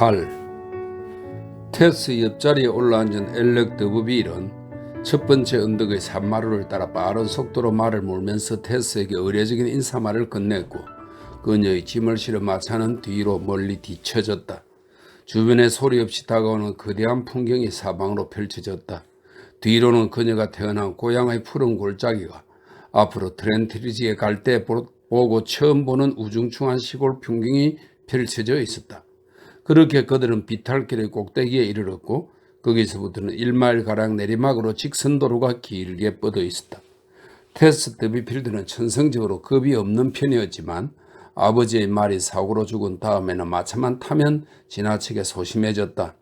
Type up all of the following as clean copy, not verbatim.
8. 테스 옆자리에 올라앉은 엘렉 더브빌은 첫 번째 언덕의 산마루를 따라 빠른 속도로 말을 몰면서 테스에게 의례적인 인사말을 건넸고 그녀의 짐을 실어 마차는 뒤로 멀리 뒤쳐졌다. 주변에 소리 없이 다가오는 거대한 풍경이 사방으로 펼쳐졌다. 뒤로는 그녀가 태어난 고향의 푸른 골짜기가 앞으로 트렌트리지에 갈 때 보고 처음 보는 우중충한 시골 풍경이 펼쳐져 있었다. 그렇게 그들은 비탈길의 꼭대기에 이르렀고 거기서부터는 1마일가량 내리막으로 직선도로가 길게 뻗어 있었다. 테스 더비필드는 천성적으로 겁이 없는 편이었지만 아버지의 말이 사고로 죽은 다음에는 마차만 타면 지나치게 소심해졌다.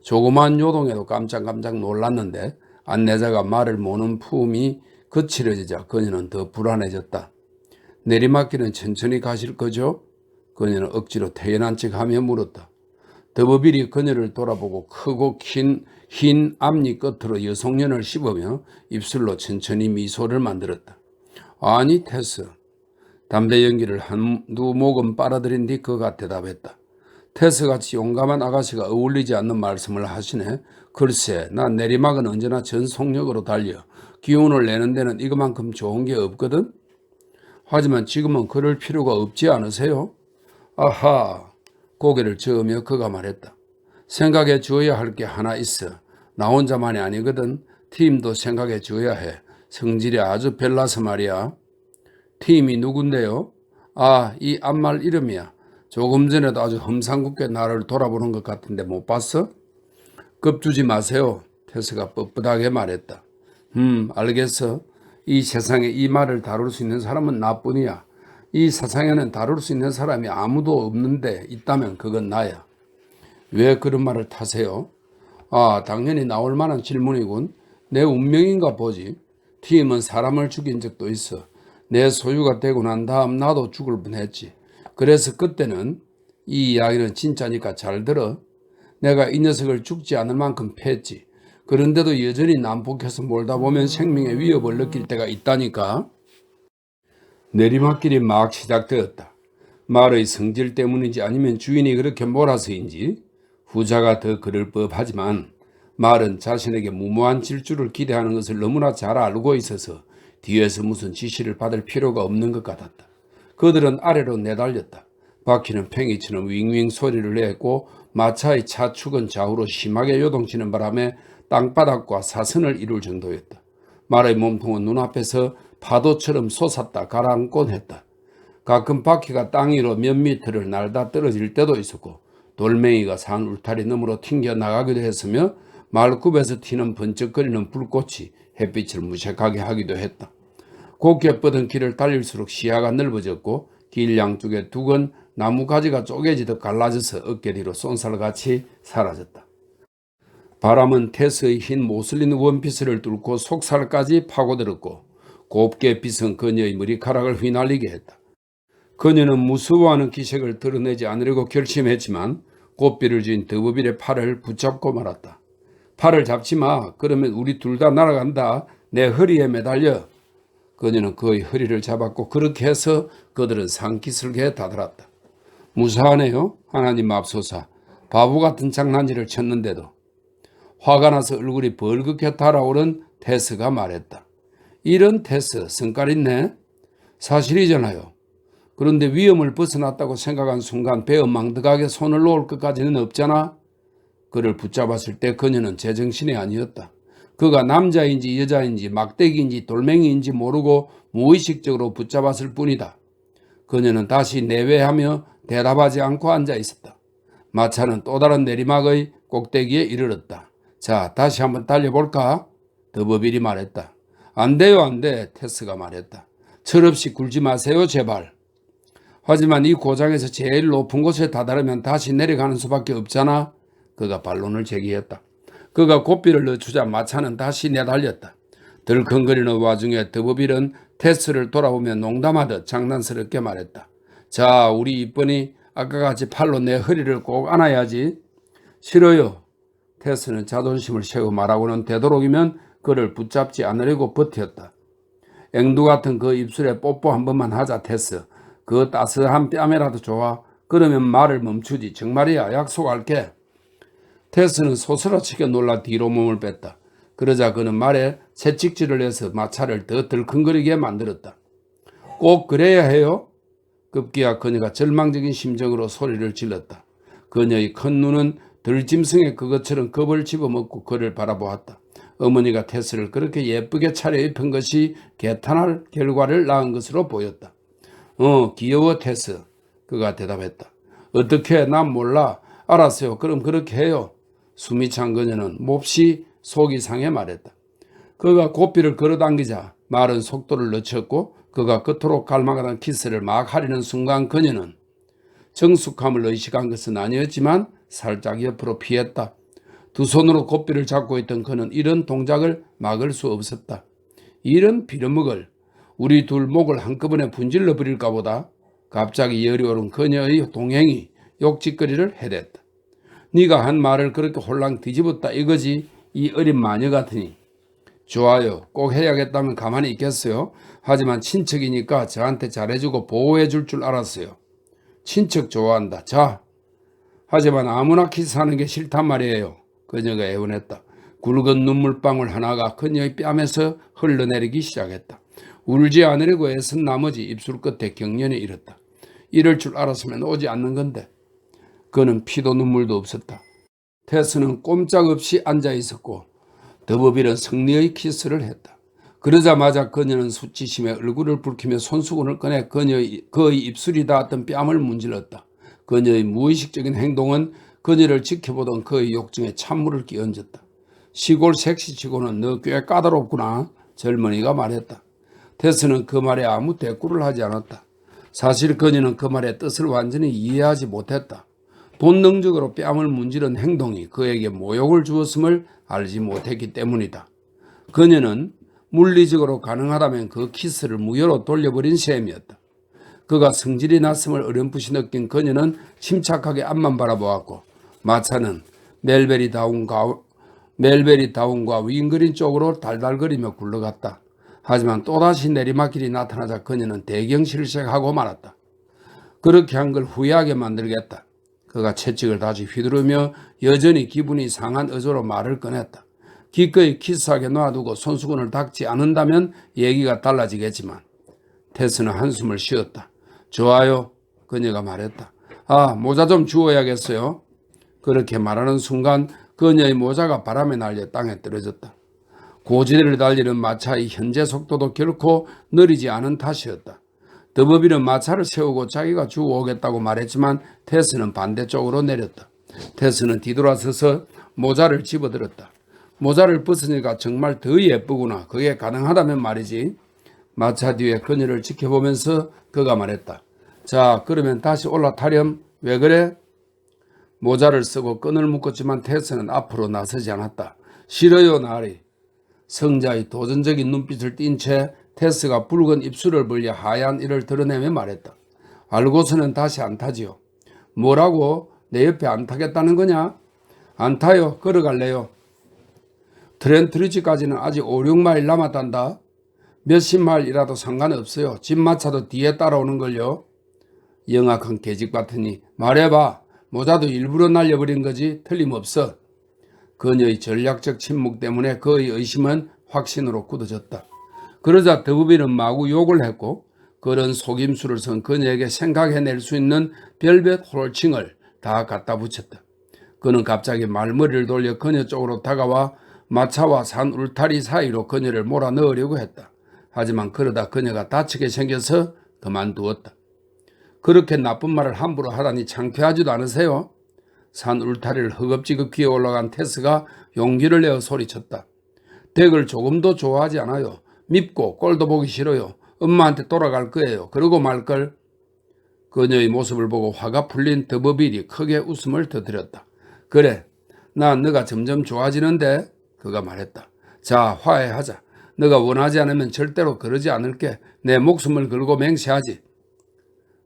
조그마한 요동에도 깜짝깜짝 놀랐는데 안내자가 말을 모는 품이 거칠어지자 그녀는 더 불안해졌다. 내리막길은 천천히 가실 거죠? 그녀는 억지로 태연한 척하며 물었다. 더버빌이 그녀를 돌아보고 크고 흰 앞니 끝으로 여성년을 씹으며 입술로 천천히 미소를 만들었다. 아니 테스, 담배 연기를 한두 모금 빨아들인 뒤 그가 대답했다. 테스같이 용감한 아가씨가 어울리지 않는 말씀을 하시네. 글쎄, 난 내리막은 언제나 전속력으로 달려 기운을 내는 데는 이거만큼 좋은 게 없거든. 하지만 지금은 그럴 필요가 없지 않으세요? 아하, 고개를 저으며 그가 말했다. 생각해 주어야 할 게 하나 있어. 나 혼자만이 아니거든. 팀도 생각해 줘야 해. 성질이 아주 별나서 말이야. 팀이 누군데요? 아, 이 앞말 이름이야. 조금 전에도 아주 험상궂게 나를 돌아보는 것 같은데 못 봤어? 겁주지 마세요. 테스가 뻣뻣하게 말했다. 알겠어. 이 세상에 이 말을 다룰 수 있는 사람은 나뿐이야. 이 세상에는 다룰 수 있는 사람이 아무도 없는데 있다면 그건 나야. 왜 그런 말을 타세요? 아, 당연히 나올 만한 질문이군. 내 운명인가 보지. 팀은 사람을 죽인 적도 있어. 내 소유가 되고 난 다음 나도 죽을 뻔했지. 그래서 그때는 이 이야기는 진짜니까 잘 들어. 내가 이 녀석을 죽지 않을 만큼 패했지. 그런데도 여전히 난폭해서 몰다 보면 생명의 위협을 느낄 때가 있다니까. 내리막길이 막 시작되었다. 말의 성질 때문인지 아니면 주인이 그렇게 몰아서인지 후자가 더 그럴 법하지만 말은 자신에게 무모한 질주를 기대하는 것을 너무나 잘 알고 있어서 뒤에서 무슨 지시를 받을 필요가 없는 것 같았다. 그들은 아래로 내달렸다. 바퀴는 팽이처럼 윙윙 소리를 냈고 마차의 차축은 좌우로 심하게 요동치는 바람에 땅바닥과 사선을 이룰 정도였다. 말의 몸통은 눈앞에서 파도처럼 솟았다 가라앉곤 했다. 가끔 바퀴가 땅 위로 몇 미터를 날다 떨어질 때도 있었고 돌멩이가 산 울타리 너머로 튕겨 나가기도 했으며 말굽에서 튀는 번쩍거리는 불꽃이 햇빛을 무색하게 하기도 했다. 곱게 뻗은 길을 달릴수록 시야가 넓어졌고 길 양쪽에 두건 나무 가지가 쪼개지듯 갈라져서 어깨 뒤로 쏜살같이 사라졌다. 바람은 테스의 흰 모슬린 원피스를 뚫고 속살까지 파고들었고 곱게 빗은 그녀의 머리카락을 휘날리게 했다. 그녀는 무서워하는 기색을 드러내지 않으려고 결심했지만 고삐를 쥔 더버빌의 팔을 붙잡고 말았다. 팔을 잡지 마. 그러면 우리 둘 다 날아간다. 내 허리에 매달려. 그녀는 그의 허리를 잡았고 그렇게 해서 그들은 산기슭에 다다랐다. 무사하네요. 하나님 맙소사. 바보 같은 장난질을 쳤는데도. 화가 나서 얼굴이 벌겋게 달아오른 테스가 말했다. 이런 테스, 성깔 있네. 사실이잖아요. 그런데 위험을 벗어났다고 생각한 순간 배은망덕하게 손을 놓을 것까지는 없잖아. 그를 붙잡았을 때 그녀는 제정신이 아니었다. 그가 남자인지 여자인지 막대기인지 돌멩이인지 모르고 무의식적으로 붙잡았을 뿐이다. 그녀는 다시 내외하며 대답하지 않고 앉아 있었다. 마차는 또 다른 내리막의 꼭대기에 이르렀다. 자, 다시 한번 달려볼까? 더버빌이 말했다. 안 돼요, 안 돼. 테스가 말했다. 철없이 굴지 마세요, 제발. 하지만 이 고장에서 제일 높은 곳에 다다르면 다시 내려가는 수밖에 없잖아. 그가 반론을 제기했다. 그가 고삐를 넣어주자 마차는 다시 내달렸다. 덜컹거리는 와중에 더버빌은 테스를 돌아보며 농담하듯 장난스럽게 말했다. 자, 우리 이쁜이 아까같이 팔로 내 허리를 꼭 안아야지. 싫어요. 테스는 자존심을 세워 말하고는 되도록이면 그를 붙잡지 않으려고 버텼다. 앵두 같은 그 입술에 뽀뽀 한 번만 하자 테스. 그 따스한 뺨이라도 좋아. 그러면 말을 멈추지. 정말이야. 약속할게. 테스는 소스라치게 놀라 뒤로 몸을 뺐다. 그러자 그는 말에 채찍질을 해서 마차를 더 들컹거리게 만들었다. 꼭 그래야 해요? 급기야 그녀가 절망적인 심정으로 소리를 질렀다. 그녀의 큰 눈은 들짐승의 그것처럼 겁을 집어먹고 그를 바라보았다. 어머니가 테스를 그렇게 예쁘게 차려입힌 것이 개탄할 결과를 낳은 것으로 보였다. 귀여워 테스. 그가 대답했다. 어떻게? 난 몰라. 알았어요. 그럼 그렇게 해요. 숨이 찬 그녀는 몹시 속이 상해 말했다. 그가 고삐를 걸어당기자 말은 속도를 늦췄고 그가 그토록 갈망하던 키스를 막 하려는 순간 그녀는 정숙함을 의식한 것은 아니었지만 살짝 옆으로 피했다. 두 손으로 고삐를 잡고 있던 그는 이런 동작을 막을 수 없었다. 이런 빌어먹을 우리 둘 목을 한꺼번에 분질러 버릴까 보다. 갑자기 열이 오른 그녀의 동행이 욕짓거리를 해댔다. 네가 한 말을 그렇게 홀랑 뒤집었다 이거지. 이 어린 마녀 같으니. 좋아요. 꼭 해야겠다면 가만히 있겠어요. 하지만 친척이니까 저한테 잘해주고 보호해줄 줄 알았어요. 친척 좋아한다. 자. 하지만 아무나 키스하는 게 싫단 말이에요. 그녀가 애원했다. 굵은 눈물방울 하나가 그녀의 뺨에서 흘러내리기 시작했다. 울지 않으려고 애쓴 나머지 입술 끝에 경련이 일었다. 이럴 줄 알았으면 오지 않는 건데. 그는 피도 눈물도 없었다. 테스는 꼼짝없이 앉아 있었고 더버빌은 승리의 키스를 했다. 그러자마자 그녀는 수치심에 얼굴을 붉히며 손수건을 꺼내 그의 입술이 닿았던 뺨을 문질렀다. 그녀의 무의식적인 행동은 그녀를 지켜보던 그의 욕정에 찬물을 끼얹었다. 시골 섹시치고는 너 꽤 까다롭구나. 젊은이가 말했다. 테스는 그 말에 아무 대꾸를 하지 않았다. 사실 그녀는 그 말의 뜻을 완전히 이해하지 못했다. 본능적으로 뺨을 문지른 행동이 그에게 모욕을 주었음을 알지 못했기 때문이다. 그녀는 물리적으로 가능하다면 그 키스를 무효로 돌려버린 셈이었다. 그가 성질이 났음을 어렴풋이 느낀 그녀는 침착하게 앞만 바라보았고 마차는 멜베리다운과 윙그린 쪽으로 달달거리며 굴러갔다. 하지만 또다시 내리막길이 나타나자 그녀는 대경실색하고 말았다. 그렇게 한 걸 후회하게 만들겠다. 그가 채찍을 다시 휘두르며 여전히 기분이 상한 어조로 말을 꺼냈다. 기꺼이 키스하게 놔두고 손수건을 닦지 않는다면 얘기가 달라지겠지만 테스는 한숨을 쉬었다. 좋아요. 그녀가 말했다. 모자 좀 주워야겠어요. 그렇게 말하는 순간 그녀의 모자가 바람에 날려 땅에 떨어졌다. 고지대를 달리는 마차의 현재 속도도 결코 느리지 않은 탓이었다. 더버빌은 마차를 세우고 자기가 주워오겠다고 말했지만 테스는 반대쪽으로 내렸다. 테스는 뒤돌아서서 모자를 집어들었다. 모자를 벗으니까 정말 더 예쁘구나. 그게 가능하다면 말이지. 마차 뒤에 그녀를 지켜보면서 그가 말했다. 자, 그러면 다시 올라타렴. 왜 그래? 모자를 쓰고 끈을 묶었지만 테스는 앞으로 나서지 않았다. 싫어요, 나리. 성자의 도전적인 눈빛을 띈 채 테스가 붉은 입술을 벌려 하얀 이를 드러내며 말했다. 알고서는 다시 안 타지요. 뭐라고? 내 옆에 안 타겠다는 거냐? 안 타요. 걸어갈래요. 트렌트리지까지는 아직 5, 6마일 남았단다. 몇십 마일이라도 상관없어요. 집마차도 뒤에 따라오는걸요. 영악한 계집 같으니 말해봐. 모자도 일부러 날려버린 거지 틀림없어. 그녀의 전략적 침묵 때문에 그의 의심은 확신으로 굳어졌다. 그러자 더부비는 마구 욕을 했고 그런 속임수를 쓴 그녀에게 생각해낼 수 있는 별별 호칭을 다 갖다 붙였다. 그는 갑자기 말머리를 돌려 그녀 쪽으로 다가와 마차와 산 울타리 사이로 그녀를 몰아넣으려고 했다. 하지만 그러다 그녀가 다치게 생겨서 그만두었다. 그렇게 나쁜 말을 함부로 하다니 창피하지도 않으세요? 산 울타리를 허겁지겁 기어 올라간 테스가 용기를 내어 소리쳤다. 덱을 조금도 좋아하지 않아요. 밉고 꼴도 보기 싫어요. 엄마한테 돌아갈 거예요. 그러고 말걸. 그녀의 모습을 보고 화가 풀린 더버빌이 크게 웃음을 터뜨렸다. 그래, 난 너가 점점 좋아지는데? 그가 말했다. 자, 화해하자. 너가 원하지 않으면 절대로 그러지 않을게. 내 목숨을 걸고 맹세하지.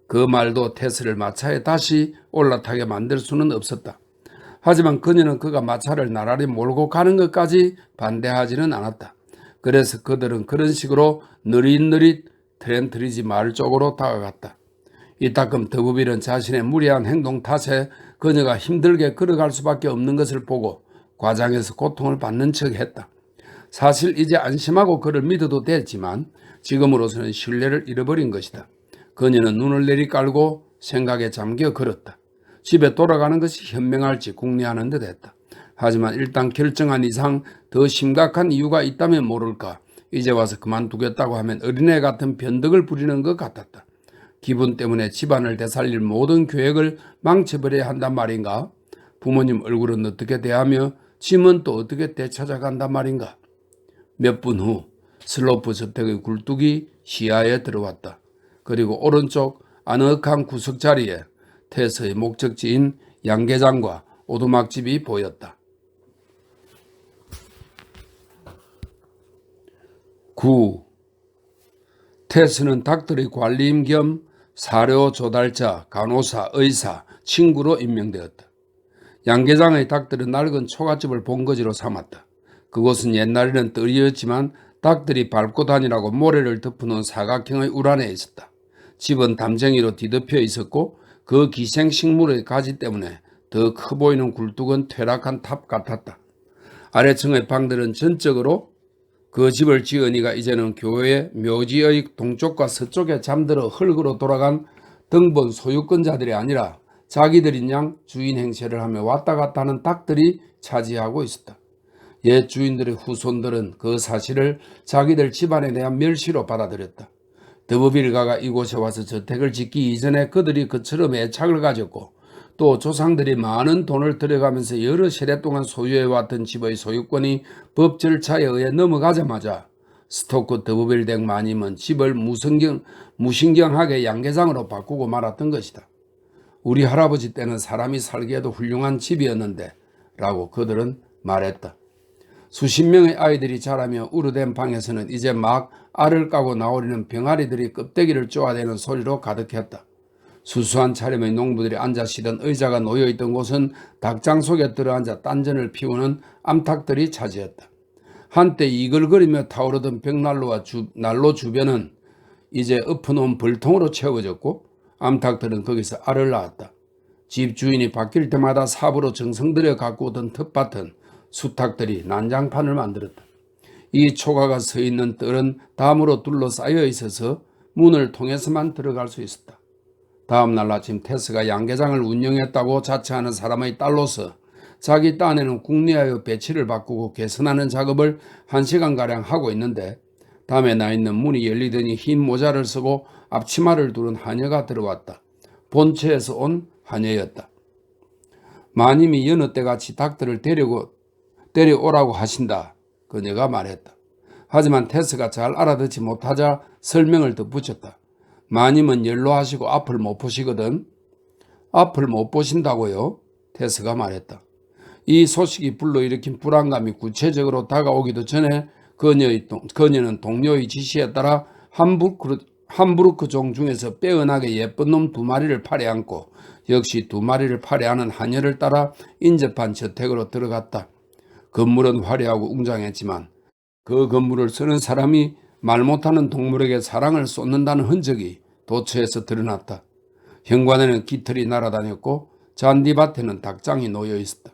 그 말도 테스를 마차에 다시 올라타게 만들 수는 없었다. 하지만 그녀는 그가 마차를 나란히 몰고 가는 것까지 반대하지는 않았다. 그래서 그들은 그런 식으로 느릿느릿 트렌트리지 마을 쪽으로 다가갔다. 이따금 더부빌은 자신의 무리한 행동 탓에 그녀가 힘들게 걸어갈 수밖에 없는 것을 보고 과장해서 고통을 받는 척했다. 사실 이제 안심하고 그를 믿어도 됐지만 지금으로서는 신뢰를 잃어버린 것이다. 그녀는 눈을 내리깔고 생각에 잠겨 걸었다. 집에 돌아가는 것이 현명할지 궁리하는 듯 했다. 하지만 일단 결정한 이상 더 심각한 이유가 있다면 모를까. 이제 와서 그만두겠다고 하면 어린애 같은 변덕을 부리는 것 같았다. 기분 때문에 집안을 되살릴 모든 계획을 망쳐버려야 한단 말인가? 부모님 얼굴은 어떻게 대하며 짐은 또 어떻게 되찾아간단 말인가? 몇 분 후 슬로프 저택의 굴뚝이 시야에 들어왔다. 그리고 오른쪽 아늑한 구석 자리에 테스의 목적지인 양계장과 오두막집이 보였다. 9. 테스는 닭들의 관리인 겸 사료 조달자, 간호사, 의사, 친구로 임명되었다. 양계장의 닭들은 낡은 초가집을 본거지로 삼았다. 그곳은 옛날에는 뜰이었지만 닭들이 밟고 다니라고 모래를 덮어놓은 사각형의 우란에 있었다. 집은 담쟁이로 뒤덮여 있었고 그 기생식물의 가지 때문에 더 커 보이는 굴뚝은 퇴락한 탑 같았다. 아래층의 방들은 전적으로 그 집을 지으니가 이제는 교회 묘지의 동쪽과 서쪽에 잠들어 흙으로 돌아간 등본 소유권자들이 아니라 자기들인 양 주인 행세를 하며 왔다 갔다 하는 닭들이 차지하고 있었다. 옛 주인들의 후손들은 그 사실을 자기들 집안에 대한 멸시로 받아들였다. 더부빌가가 이곳에 와서 저택을 짓기 이전에 그들이 그처럼 애착을 가졌고 또 조상들이 많은 돈을 들여가면서 여러 세대 동안 소유해왔던 집의 소유권이 법 절차에 의해 넘어가자마자 스토크 더부빌 댁 마님은 집을 무신경하게 양계장으로 바꾸고 말았던 것이다. 우리 할아버지 때는 사람이 살기에도 훌륭한 집이었는데 라고 그들은 말했다. 수십 명의 아이들이 자라며 우르된 방에서는 이제 막 알을 까고 나오려는 병아리들이 껍데기를 쪼아대는 소리로 가득했다. 수수한 차림의 농부들이 앉아 쉬던 의자가 놓여있던 곳은 닭장 속에 들어앉아 딴전을 피우는 암탉들이 차지했다. 한때 이글거리며 타오르던 벽난로와 난로 주변은 이제 엎어놓은 벌통으로 채워졌고 암탉들은 거기서 알을 낳았다. 집 주인이 바뀔 때마다 삽으로 정성 들여 갖고 오던 텃밭은 수탉들이 난장판을 만들었다. 이 초가가 서 있는 뜰은 담으로 둘러싸여 있어서 문을 통해서만 들어갈 수 있었다. 다음 날 아침 테스가 양계장을 운영했다고 자처하는 사람의 딸로서 자기 딴에는 궁리하여 배치를 바꾸고 개선하는 작업을 1시간가량 하고 있는데 담에 나 있는 문이 열리더니 흰 모자를 쓰고 앞치마를 두른 하녀가 들어왔다. 본처에서 온 하녀였다. 마님이 여느 때같이 닭들을 데려오라고 하신다. 그녀가 말했다. 하지만 테스가 잘 알아듣지 못하자 설명을 덧붙였다. 마님은 연로하시고 앞을 못 보시거든. 앞을 못 보신다고요? 테스가 말했다. 이 소식이 불러일으킨 불안감이 구체적으로 다가오기도 전에 그녀는 동료의 지시에 따라 함부르크 종 중에서 빼어나게 예쁜 놈 2마리를 팔에 안고 역시 2마리를 팔에 안은 하녀를 따라 인접한 저택으로 들어갔다. 건물은 화려하고 웅장했지만 그 건물을 쓰는 사람이 말 못하는 동물에게 사랑을 쏟는다는 흔적이 도처에서 드러났다. 현관에는 깃털이 날아다녔고 잔디밭에는 닭장이 놓여 있었다.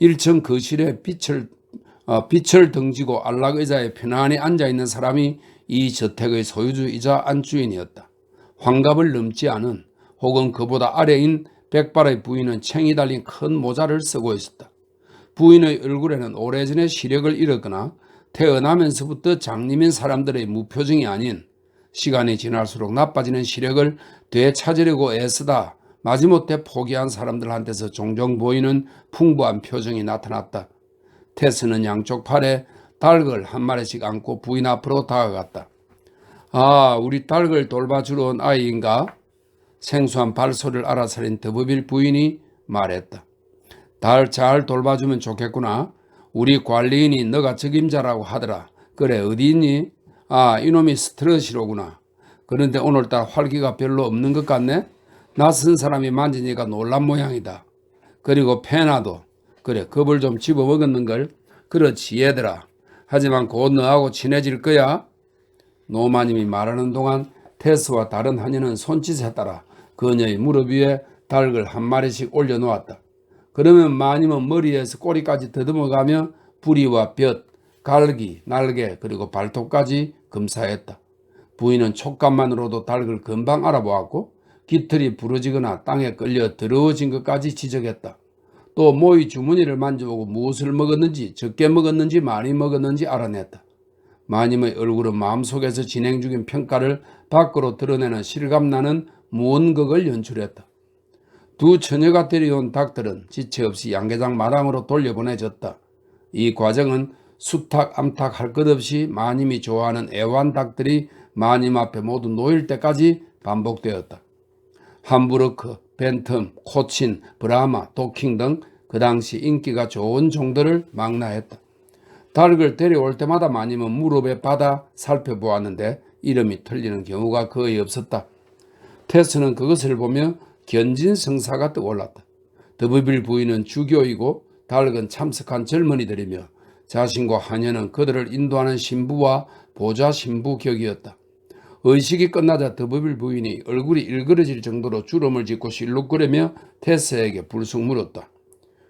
1층 거실에 빛을 등지고 안락의자에 편안히 앉아있는 사람이 이 저택의 소유주이자 안주인이었다. 환갑을 넘지 않은 혹은 그보다 아래인 백발의 부인은 챙이 달린 큰 모자를 쓰고 있었다. 부인의 얼굴에는 오래전에 시력을 잃었거나 태어나면서부터 장님인 사람들의 무표정이 아닌 시간이 지날수록 나빠지는 시력을 되찾으려고 애쓰다 마지못해 포기한 사람들한테서 종종 보이는 풍부한 표정이 나타났다. 테스는 양쪽 팔에 닭을 한 마리씩 안고 부인 앞으로 다가갔다. 아, 우리 닭을 돌봐주러 온 아이인가? 생소한 발소리를 알아차린 더부빌 부인이 말했다. 닭 잘 돌봐주면 좋겠구나. 우리 관리인이 너가 적임자라고 하더라. 그래, 어디 있니? 아, 이놈이 스트러시로구나. 그런데 오늘따라 활기가 별로 없는 것 같네? 낯선 사람이 만지니까 놀란 모양이다. 그리고 페나도 그래, 겁을 좀 집어먹었는걸. 그렇지 얘들아. 하지만 곧 너하고 친해질 거야. 노마님이 말하는 동안 테스와 다른 하녀는 손짓에 따라 그녀의 무릎 위에 닭을 한 마리씩 올려놓았다. 그러면 마님은 머리에서 꼬리까지 더듬어가며 부리와 볕, 갈기, 날개 그리고 발톱까지 검사했다. 부인은 촉감만으로도 닭을 금방 알아보았고 깃털이 부러지거나 땅에 끌려 더러워진 것까지 지적했다. 또 모의 주머니를 만져보고 무엇을 먹었는지, 적게 먹었는지 많이 먹었는지 알아냈다. 마님의 얼굴은 마음속에서 진행 중인 평가를 밖으로 드러내는 실감나는 무언극을 연출했다. 두 처녀가 데려온 닭들은 지체 없이 양계장 마당으로 돌려보내졌다. 이 과정은 수탉 암탉 할 것 없이 마님이 좋아하는 애완닭들이 마님 앞에 모두 놓일 때까지 반복되었다. 함부르크, 벤텀, 코친, 브라마, 도킹 등 그 당시 인기가 좋은 종들을 망라했다. 닭을 데려올 때마다 마님은 무릎에 받아 살펴보았는데 이름이 틀리는 경우가 거의 없었다. 테스는 그것을 보며 견진성사가 떠올랐다. 더브빌 부인은 주교이고 닭은 참석한 젊은이들이며 자신과 하녀는 그들을 인도하는 신부와 보좌 신부 격이었다. 의식이 끝나자 더브빌 부인이 얼굴이 일그러질 정도로 주름을 짓고 실룩거리며 테스에게 불쑥 물었다.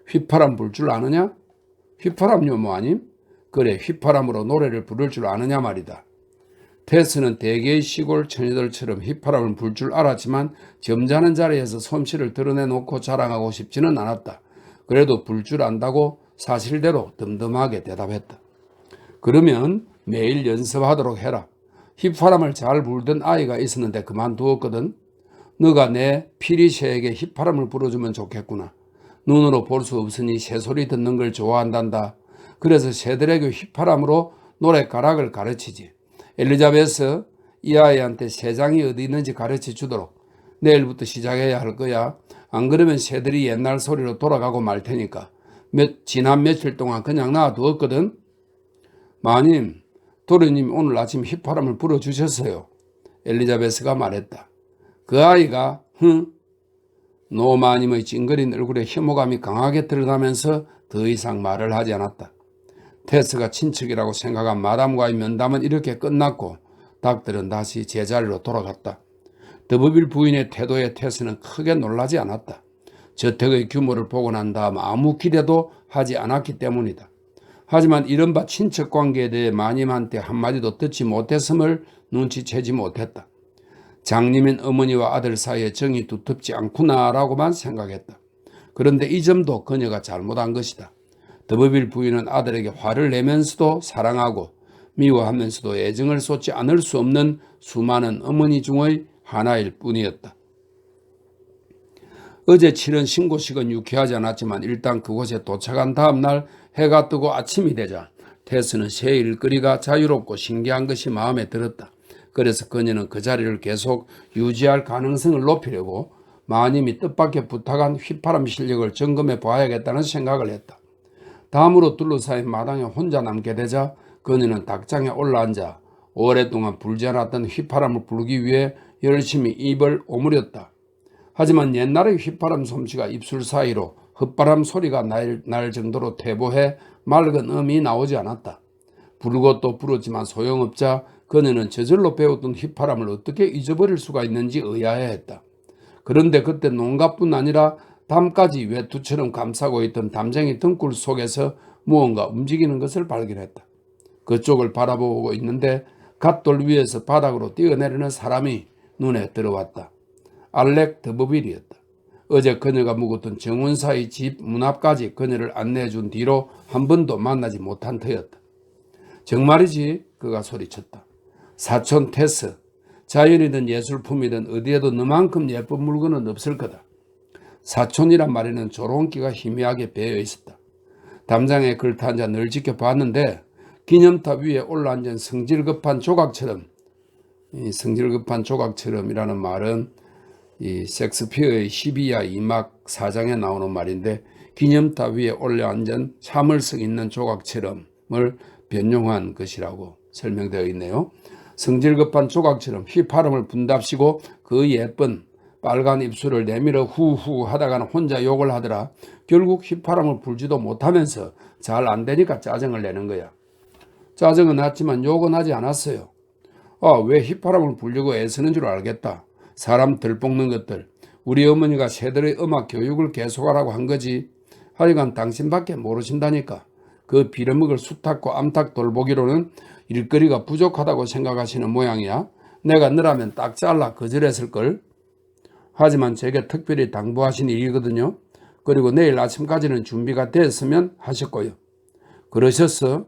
휘파람 불 줄 아느냐? 휘파람요 뭐 아님? 그래, 휘파람으로 노래를 부를 줄 아느냐 말이다. 테스는 대개의 시골 처녀들처럼 휘파람을 불 줄 알았지만 점잖은 자리에서 솜씨를 드러내놓고 자랑하고 싶지는 않았다. 그래도 불 줄 안다고 사실대로 덤덤하게 대답했다. 그러면 매일 연습하도록 해라. 휘파람을 잘 불던 아이가 있었는데 그만두었거든. 너가 내 피리새에게 휘파람을 불어주면 좋겠구나. 눈으로 볼 수 없으니 새소리 듣는 걸 좋아한단다. 그래서 새들에게 휘파람으로 노래가락을 가르치지. 엘리자베스, 이 아이한테 새장이 어디 있는지 가르쳐 주도록. 내일부터 시작해야 할 거야. 안 그러면 새들이 옛날 소리로 돌아가고 말 테니까. 지난 며칠 동안 그냥 놔두었거든. 마님, 도련님 오늘 아침 휘파람을 불어주셨어요. 엘리자베스가 말했다. 그 아이가 노마님의 찡그린 얼굴에 혐오감이 강하게 드러나면서 더 이상 말을 하지 않았다. 테스가 친척이라고 생각한 마담과의 면담은 이렇게 끝났고 닭들은 다시 제자리로 돌아갔다. 더브빌 부인의 태도에 테스는 크게 놀라지 않았다. 저택의 규모를 보고 난 다음 아무 기대도 하지 않았기 때문이다. 하지만 이른바 친척관계에 대해 마님한테 한마디도 듣지 못했음을 눈치채지 못했다. 장님인 어머니와 아들 사이에 정이 두텁지 않구나라고만 생각했다. 그런데 이 점도 그녀가 잘못한 것이다. 더브빌 부인은 아들에게 화를 내면서도 사랑하고 미워하면서도 애정을 쏟지 않을 수 없는 수많은 어머니 중의 하나일 뿐이었다. 어제 치른 신고식은 유쾌하지 않았지만 일단 그곳에 도착한 다음 날 해가 뜨고 아침이 되자 테스는 새 일거리가 자유롭고 신기한 것이 마음에 들었다. 그래서 그녀는 그 자리를 계속 유지할 가능성을 높이려고 마님이 뜻밖의 부탁한 휘파람 실력을 점검해 봐야겠다는 생각을 했다. 다음으로 둘러싸인 마당에 혼자 남게 되자 그녀는 닭장에 올라앉아 오랫동안 불지 않았던 휘파람을 불기 위해 열심히 입을 오므렸다. 하지만 옛날의 휘파람 솜씨가 입술 사이로 헛바람 소리가 날 정도로 퇴보해 맑은 음이 나오지 않았다. 부르고 또 불었지만 소용없자 그녀는 저절로 배웠던 휘파람을 어떻게 잊어버릴 수가 있는지 의아해했다. 그런데 그때 농가뿐 아니라 담까지 외투처럼 감싸고 있던 담쟁이 등굴 속에서 무언가 움직이는 것을 발견했다. 그쪽을 바라보고 있는데 갓돌 위에서 바닥으로 뛰어내리는 사람이 눈에 들어왔다. 알렉 더브빌이었다. 어제 그녀가 묵었던 정원사의 집 문 앞까지 그녀를 안내해준 뒤로 한 번도 만나지 못한 터였다. 정말이지? 그가 소리쳤다. 사촌 테스, 자연이든 예술품이든 어디에도 너만큼 예쁜 물건은 없을 거다. 사촌이란 말에는 조롱기가 희미하게 배어 있었다. 담장에 걸터앉아 늘 지켜봤는데 기념탑 위에 올라앉은 성질급한 조각처럼, 이 성질급한 조각처럼이라는 말은 이 섹스피어의 12야 2막 4장에 나오는 말인데 기념탑 위에 올라앉은 참을성 있는 조각처럼을 변용한 것이라고 설명되어 있네요. 성질급한 조각처럼 휘파람을 분답시고 그 예쁜 빨간 입술을 내밀어 후후 하다가는 혼자 욕을 하더라. 결국 휘파람을 불지도 못하면서 잘 안되니까 짜증을 내는 거야. 짜증은 났지만 욕은 하지 않았어요. 왜 휘파람을 불려고 애쓰는 줄 알겠다. 사람 들볶는 것들. 우리 어머니가 새들의 음악 교육을 계속하라고 한 거지. 하여간 당신밖에 모르신다니까. 그 빌어먹을 수탉과 암탉 돌보기로는 일거리가 부족하다고 생각하시는 모양이야. 내가 너라면 딱 잘라 거절했을걸. 하지만 제게 특별히 당부하신 일이거든요. 그리고 내일 아침까지는 준비가 됐으면 하셨고요. 그러셨어?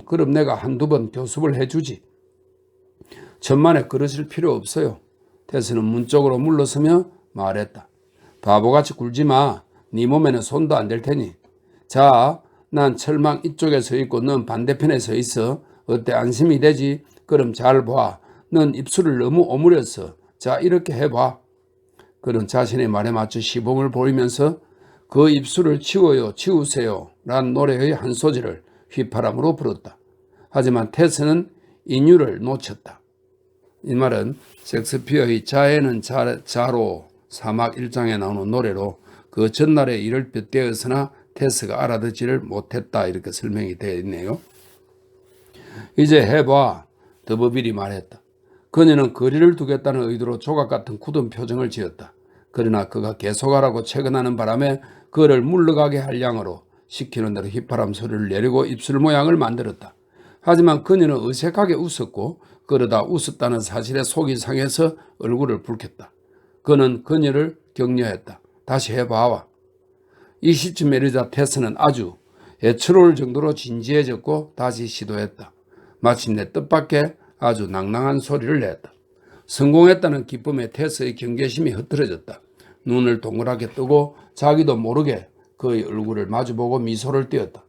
그럼 내가 한두 번 교습을 해주지. 천만에 그러실 필요 없어요. 테스는 문 쪽으로 물러서며 말했다. 바보같이 굴지 마. 네 몸에는 손도 안 댈 테니. 자, 난 철망 이쪽에 서 있고 넌 반대편에 서 있어. 어때, 안심이 되지? 그럼 잘 봐. 넌 입술을 너무 오므렸어. 자, 이렇게 해봐. 그는 자신의 말에 맞춰 시범을 보이면서 그 입술을 치워요, 치우세요 란 노래의 한 소절을 휘파람으로 불었다. 하지만 테스는 인유를 놓쳤다. 이 말은 셰익스피어의 자해는 자로 사막 1장에 나오는 노래로 그 전날의 일을 빗대었으나 테스가 알아듣지를 못했다, 이렇게 설명이 되어 있네요. 이제 해봐, 더버빌이 말했다. 그녀는 거리를 두겠다는 의도로 조각 같은 굳은 표정을 지었다. 그러나 그가 계속하라고 채근하는 바람에 그를 물러가게 할 양으로 시키는 대로 휘파람 소리를 내리고 입술 모양을 만들었다. 하지만 그녀는 어색하게 웃었고 그러다 웃었다는 사실에 속이 상해서 얼굴을 붉혔다. 그는 그녀를 격려했다. 다시 해봐와. 이 시점에 이르자 테스는 아주 애처로울 정도로 진지해졌고 다시 시도했다. 마침내 뜻밖의 아주 낭낭한 소리를 냈다. 성공했다는 기쁨에 테스의 경계심이 흐트러졌다. 눈을 동그랗게 뜨고 자기도 모르게 그의 얼굴을 마주보고 미소를 띄었다.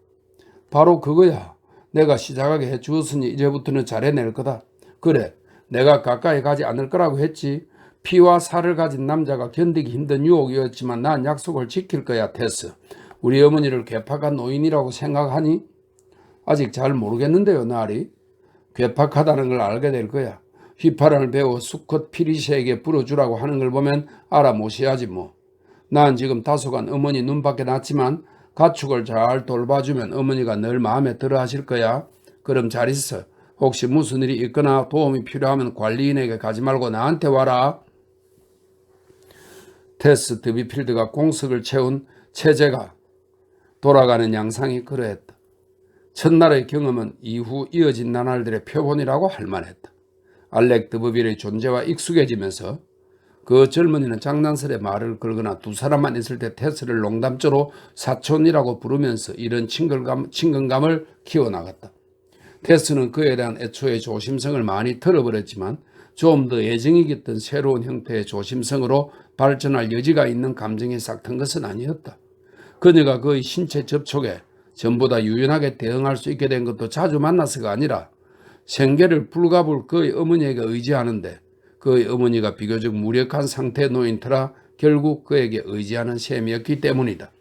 바로 그거야. 내가 시작하게 해주었으니 이제부터는 잘해낼 거다. 그래, 내가 가까이 가지 않을 거라고 했지. 피와 살을 가진 남자가 견디기 힘든 유혹이었지만 난 약속을 지킬 거야, 테스. 우리 어머니를 괴팍한 노인이라고 생각하니? 아직 잘 모르겠는데요, 나리. 괴팍하다는 걸 알게 될 거야. 휘파람을 배워 수컷 피리시에게 불어주라고 하는 걸 보면 알아모셔야지 뭐. 난 지금 다소간 어머니 눈밖에 났지만 가축을 잘 돌봐주면 어머니가 늘 마음에 들어 하실 거야. 그럼 잘 있어. 혹시 무슨 일이 있거나 도움이 필요하면 관리인에게 가지 말고 나한테 와라. 테스 드비필드가 공석을 채운 체제가 돌아가는 양상이 그러했다. 첫날의 경험은 이후 이어진 나날들의 표본이라고 할 만했다. 알렉 드버빌의 존재와 익숙해지면서 그 젊은이는 장난스레 말을 걸거나 두 사람만 있을 때 테스를 농담조로 사촌이라고 부르면서 이런 친근감을 키워나갔다. 테스는 그에 대한 애초의 조심성을 많이 털어버렸지만 좀 더 애정이 깃든 새로운 형태의 조심성으로 발전할 여지가 있는 감정이 싹튼 것은 아니었다. 그녀가 그의 신체 접촉에 전보다 유연하게 대응할 수 있게 된 것도 자주 만나서가 아니라 생계를 불가불 그의 어머니에게 의지하는데 그의 어머니가 비교적 무력한 상태에 놓인 터라 결국 그에게 의지하는 셈이었기 때문이다.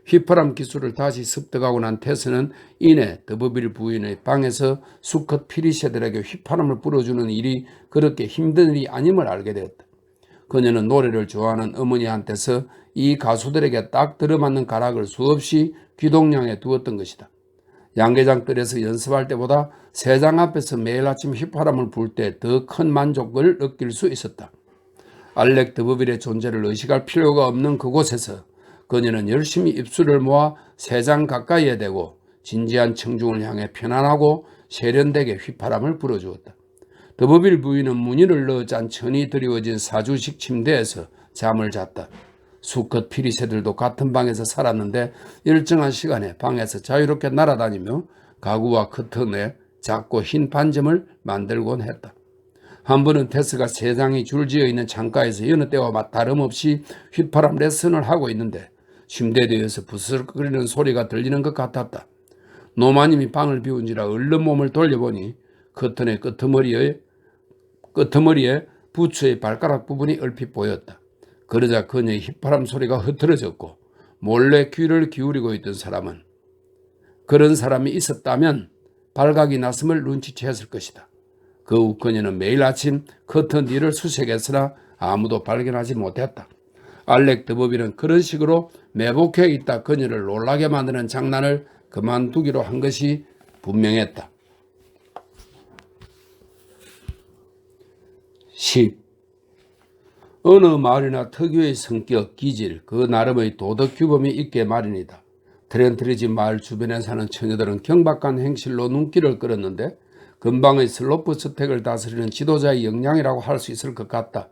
휘파람 기술을 다시 습득하고 난 테스는 이내 더버빌 부인의 방에서 수컷 피리새들에게 휘파람을 불어주는 일이 그렇게 힘든 일이 아님을 알게 되었다. 그녀는 노래를 좋아하는 어머니한테서 이 가수들에게 딱 들어맞는 가락을 수없이 귀동냥에 두었던 것이다. 양계장 뜰에서 연습할 때보다 세장 앞에서 매일 아침 휘파람을 불 때 더 큰 만족을 느낄 수 있었다. 알렉 드버빌의 존재를 의식할 필요가 없는 그곳에서 그녀는 열심히 입술을 모아 3장 가까이에 대고 진지한 청중을 향해 편안하고 세련되게 휘파람을 불어주었다. 드버빌 부인은 무늬를 넣어 짠 천이 드리워진 사주식 침대에서 잠을 잤다. 수컷 피리새들도 같은 방에서 살았는데 일정한 시간에 방에서 자유롭게 날아다니며 가구와 커튼에 작고 흰 반점을 만들곤 했다. 한 번은 테스가 3장이 줄지어 있는 창가에서 여느 때와 다름없이 휘파람 레슨을 하고 있는데 침대 뒤에서 부스럭거리는 소리가 들리는 것 같았다. 노마님이 방을 비운지라 얼른 몸을 돌려보니 커튼의 끄트머리에 부츠의 발가락 부분이 얼핏 보였다. 그러자 그녀의 휘파람 소리가 흐트러졌고 몰래 귀를 기울이고 있던 사람은 그런 사람이 있었다면 발각이 났음을 눈치챘을 것이다. 그 후 그녀는 매일 아침 커튼 뒤를 수색했으나 아무도 발견하지 못했다. 알렉 드버빌은 그런 식으로 매복해 있다 그녀를 놀라게 만드는 장난을 그만두기로 한 것이 분명했다. 10. 어느 마을이나 특유의 성격, 기질, 그 나름의 도덕 규범이 있게 마련이다. 트렌트리지 마을 주변에 사는 처녀들은 경박한 행실로 눈길을 끌었는데 근방의 슬로프 저택을 다스리는 지도자의 역량이라고 할 수 있을 것 같다.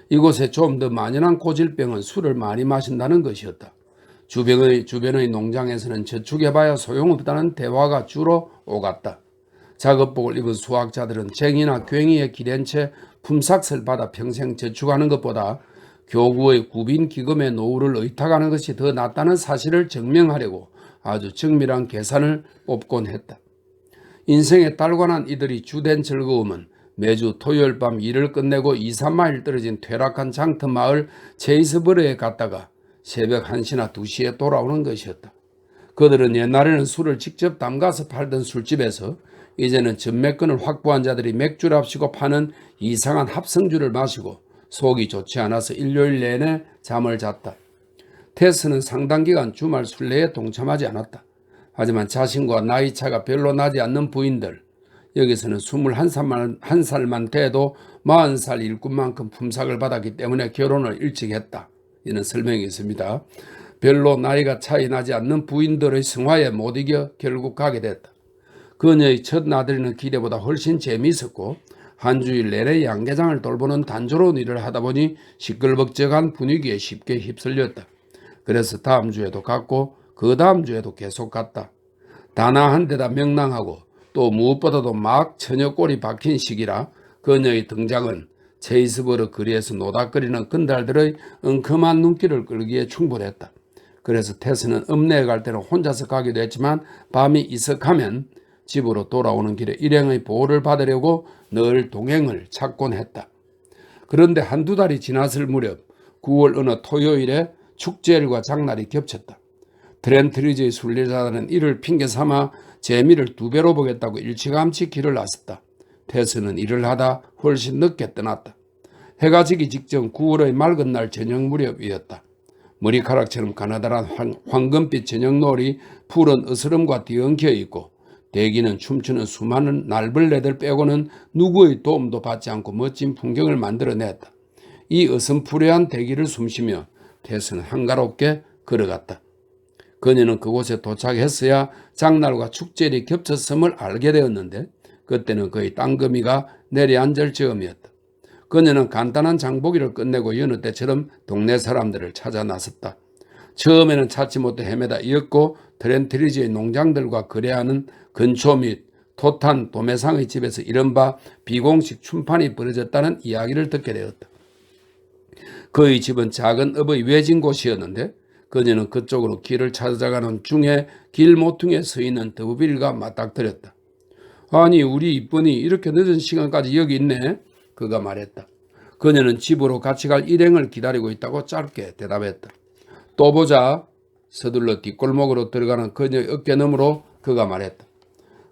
이곳에 좀 더 만연한 고질병은 술을 많이 마신다는 것이었다. 주변의 농장에서는 저축해봐야 소용없다는 대화가 주로 오갔다. 작업복을 입은 수학자들은 쟁이나 괭이에 기댄 채 품삯을 받아 평생 저축하는 것보다 교구의 구빈 기금의 노후를 의탁하는 것이 더 낫다는 사실을 증명하려고 아주 정밀한 계산을 뽑곤 했다. 인생에 달관한 이들이 주된 즐거움은 매주 토요일 밤 일을 끝내고 2, 3마일 떨어진 퇴락한 장터 마을 체이스버르에 갔다가 새벽 1시나 2시에 돌아오는 것이었다. 그들은 옛날에는 술을 직접 담가서 팔던 술집에서 이제는 전매권을 확보한 자들이 맥주랍시고 파는 이상한 합성주를 마시고 속이 좋지 않아서 일요일 내내 잠을 잤다. 테스는 상당 기간 주말 순례에 동참하지 않았다. 하지만 자신과 나이차가 별로 나지 않는 부인들, 여기서는 21살만 돼도 40살 일꾼만큼 품삯을 받았기 때문에 결혼을 일찍 했다. 이는 설명이 있습니다. 별로 나이가 차이 나지 않는 부인들의 성화에 못 이겨 결국 가게 됐다. 그녀의 첫 나들이는 기대보다 훨씬 재미있었고 한 주일 내내 양계장을 돌보는 단조로운 일을 하다 보니 시끌벅적한 분위기에 쉽게 휩쓸렸다. 그래서 다음 주에도 갔고 그 다음 주에도 계속 갔다. 다나한 데다 명랑하고 또 무엇보다도 막 처녀 꼴이 박힌 시기라 그녀의 등장은 체이스버르 거리에서 노닥거리는 건달들의 엉큼한 눈길을 끌기에 충분했다. 그래서 테스는 읍내에 갈 때는 혼자서 가기도 했지만 밤이 이석하면 집으로 돌아오는 길에 일행의 보호를 받으려고 늘 동행을 찾곤 했다. 그런데 한두 달이 지났을 무렵 9월 어느 토요일에 축제일과 장날이 겹쳤다. 트렌트리지의 순례자들은 이를 핑계 삼아 재미를 2배로 보겠다고 일찌감치 길을 나섰다. 테스는 일을 하다 훨씬 늦게 떠났다. 해가 지기 직전 9월의 맑은 날 저녁 무렵이었다. 머리카락처럼 가느다란 황금빛 저녁 노을이 푸른 으스름과 뒤엉켜 있고 대기는 춤추는 수많은 날벌레들 빼고는 누구의 도움도 받지 않고 멋진 풍경을 만들어냈다. 이 어슴푸레한 대기를 숨쉬며 테스는 한가롭게 걸어갔다. 그녀는 그곳에 도착했어야 장날과 축제일이 겹쳤음을 알게 되었는데 그때는 거의 땅거미가 내려앉을 즈음이었다. 그녀는 간단한 장보기를 끝내고 여느 때처럼 동네 사람들을 찾아 나섰다. 처음에는 찾지 못해 헤매다 이었고 트렌트리지의 농장들과 거래하는 근초 및 토탄 도매상의 집에서 이른바 비공식 춤판이 벌어졌다는 이야기를 듣게 되었다. 그의 집은 작은 읍의 외진 곳이었는데 그녀는 그쪽으로 길을 찾아가는 중에 길 모퉁이에 서 있는 더부빌과 맞닥뜨렸다. 아니 우리 이쁜이 이렇게 늦은 시간까지 여기 있네. 그가 말했다. 그녀는 집으로 같이 갈 일행을 기다리고 있다고 짧게 대답했다. 또 보자. 서둘러 뒷골목으로 들어가는 그녀의 어깨너머로 그가 말했다.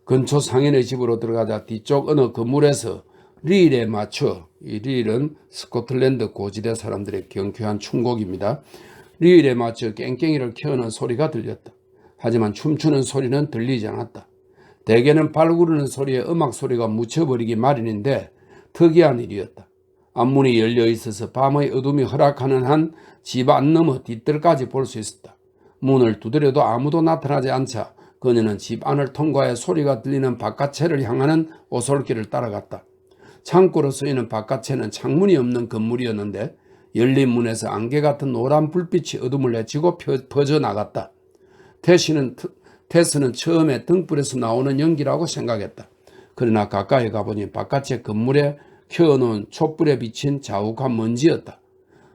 근처 상인의 집으로 들어가자 뒤쪽 어느 건물에서 릴에 맞춰, 이 릴은 스코틀랜드 고지대 사람들의 경쾌한 춤곡입니다. 릴에 맞춰 깽깽이를 켜는 소리가 들렸다. 하지만 춤추는 소리는 들리지 않았다. 대개는 발 구르는 소리에 음악 소리가 묻혀버리기 마련인데 특이한 일이었다. 앞문이 열려 있어서 밤의 어둠이 허락하는 한 집 안 너머 뒷뜰까지 볼 수 있었다. 문을 두드려도 아무도 나타나지 않자 그녀는 집 안을 통과해 소리가 들리는 바깥채를 향하는 오솔길을 따라갔다. 창고로 쓰이는 바깥채는 창문이 없는 건물이었는데 열린 문에서 안개 같은 노란 불빛이 어둠을 헤치고 퍼져나갔다. 테스는 처음에 등불에서 나오는 연기라고 생각했다. 그러나 가까이 가보니 바깥의 건물에 켜놓은 촛불에 비친 자욱한 먼지였다.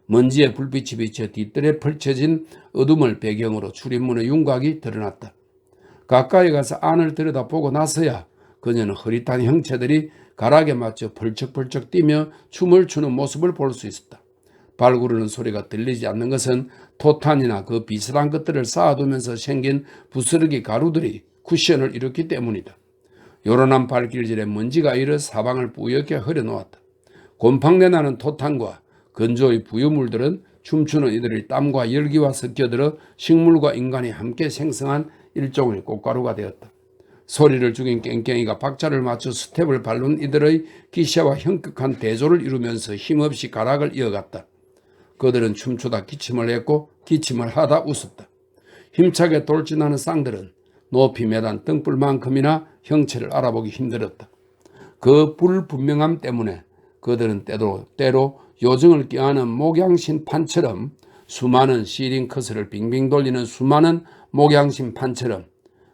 먼지에 불빛이 비쳐 뒷뜰에 펼쳐진 어둠을 배경으로 출입문의 윤곽이 드러났다. 가까이 가서 안을 들여다보고 나서야 그녀는 흐릿한 형체들이 가락에 맞춰 벌쩍벌쩍 뛰며 춤을 추는 모습을 볼 수 있었다. 발 구르는 소리가 들리지 않는 것은 토탄이나 그 비슷한 것들을 쌓아두면서 생긴 부스러기 가루들이 쿠션을 이뤘기 때문이다. 요란한 발길질에 먼지가 일어 사방을 뿌옇게 흐려놓았다. 곰팡내 나는 토탄과 건조의 부유물들은 춤추는 이들의 땀과 열기와 섞여들어 식물과 인간이 함께 생성한 일종의 꽃가루가 되었다. 소리를 죽인 깽깽이가 박자를 맞춰 스텝을 밟는 이들의 기세와 형격한 대조를 이루면서 힘없이 가락을 이어갔다. 그들은 춤추다 기침을 했고 기침을 하다 웃었다. 힘차게 돌진하는 쌍들은 높이 매단 등불만큼이나 형체를 알아보기 힘들었다. 그 불분명함 때문에 그들은 때로 요정을 껴안은 목양심판처럼 수많은 시링크스를 빙빙 돌리는 수많은 목양심판처럼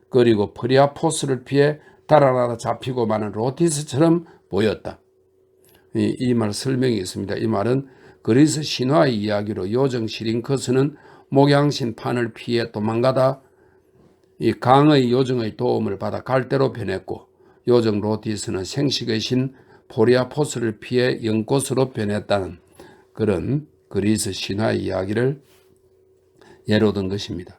그리고 프리아포스를 피해 달아나다 잡히고 마는 로티스처럼 보였다. 이 말 설명이 있습니다. 이 말은 그리스 신화의 이야기로 요정 시링크스는 목양심판을 피해 도망가다 이 강의 요정의 도움을 받아 갈대로 변했고 요정 로티스는 생식의 신 포리아포스를 피해 연꽃으로 변했다는 그런 그리스 신화의 이야기를 예로 든 것입니다.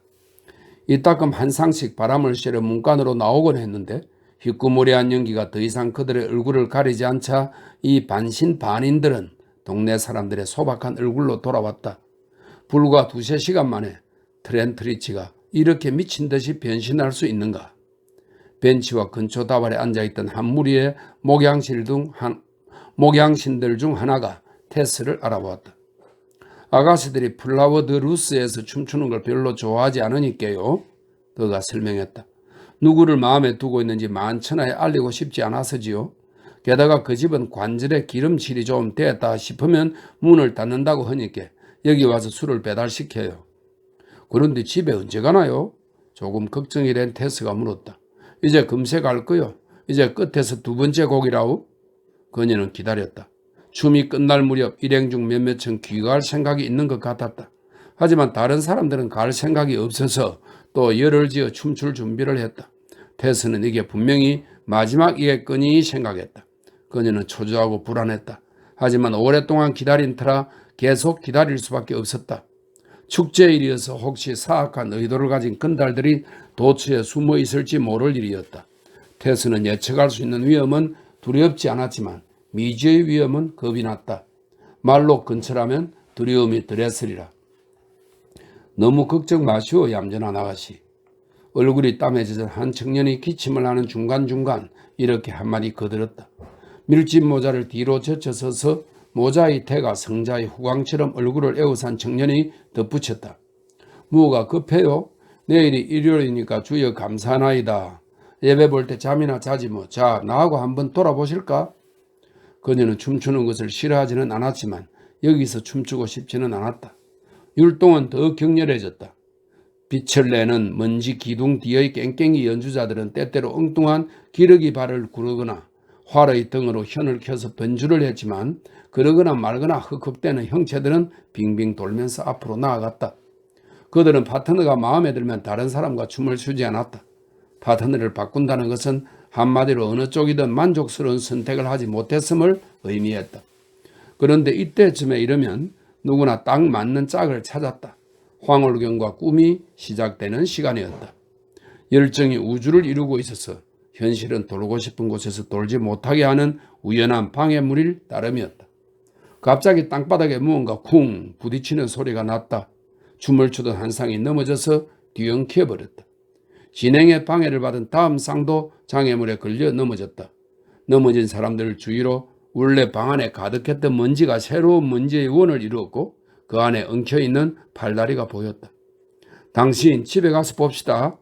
이따금 한 상씩 바람을 쐬려 문간으로 나오곤 했는데 휘꾸무리한 연기가 더 이상 그들의 얼굴을 가리지 않자 이 반신반인들은 동네 사람들의 소박한 얼굴로 돌아왔다. 불과 2-3시간 만에 트렌트리치가 이렇게 미친 듯이 변신할 수 있는가? 벤치와 근처 다발에 앉아있던 한 무리의 목양신들 중 하나가 테스를 알아보았다. 아가씨들이 플라워 드 루스에서 춤추는 걸 별로 좋아하지 않으니까요. 그가 설명했다. 누구를 마음에 두고 있는지 만천하에 알리고 싶지 않아서지요. 게다가 그 집은 관절에 기름칠이 좀 됐다 싶으면 문을 닫는다고 하니까 여기 와서 술을 배달시켜요. 그런데 집에 언제 가나요? 조금 걱정이 된 테스가 물었다. 이제 금세 갈 거요. 이제 끝에서 2번째 곡이라우. 그녀는 기다렸다. 춤이 끝날 무렵 일행 중 몇몇은 귀가할 생각이 있는 것 같았다. 하지만 다른 사람들은 갈 생각이 없어서 또 열을 지어 춤출 준비를 했다. 테스는 이게 분명히 마지막이겠거니 생각했다. 그녀는 초조하고 불안했다. 하지만 오랫동안 기다린 터라 계속 기다릴 수밖에 없었다. 축제일이어서 혹시 사악한 의도를 가진 건달들이 도처에 숨어 있을지 모를 일이었다. 테스는 예측할 수 있는 위험은 두렵지 않았지만 미지의 위험은 겁이 났다. 말로 근처라면 두려움이 덜했으리라. 너무 걱정 마시오, 얌전한 아가씨. 얼굴이 땀에 젖은 한 청년이 기침을 하는 중간중간 이렇게 한마디 거들었다. 밀짚 모자를 뒤로 젖혀서서 모자의 태가 성자의 후광처럼 얼굴을 에워싼 청년이 덧붙였다. 뭐가 급해요? 내일이 일요일이니까 주여 감사하나이다. 예배 볼 때 잠이나 자지 뭐. 자, 나하고 한번 돌아보실까? 그녀는 춤추는 것을 싫어하지는 않았지만 여기서 춤추고 싶지는 않았다. 율동은 더 격렬해졌다. 빛을 내는 먼지 기둥 뒤의 깽깽이 연주자들은 때때로 엉뚱한 기러기 발을 구르거나 활의 등으로 현을 켜서 변주를 했지만 그러거나 말거나 흑흑대는 형체들은 빙빙 돌면서 앞으로 나아갔다. 그들은 파트너가 마음에 들면 다른 사람과 춤을 추지 않았다. 파트너를 바꾼다는 것은 한마디로 어느 쪽이든 만족스러운 선택을 하지 못했음을 의미했다. 그런데 이때쯤에 이르면 누구나 딱 맞는 짝을 찾았다. 황홀경과 꿈이 시작되는 시간이었다. 열정이 우주를 이루고 있어서 현실은 돌고 싶은 곳에서 돌지 못하게 하는 우연한 방해물일 따름이었다. 갑자기 땅바닥에 무언가 쿵 부딪히는 소리가 났다. 춤을 추던 한 쌍이 넘어져서 뒤엉켜버렸다. 진행에 방해를 받은 다음 쌍도 장애물에 걸려 넘어졌다. 넘어진 사람들 주위로 원래 방 안에 가득했던 먼지가 새로운 먼지의 원을 이루었고 그 안에 엉켜있는 팔다리가 보였다. 당신 집에 가서 봅시다.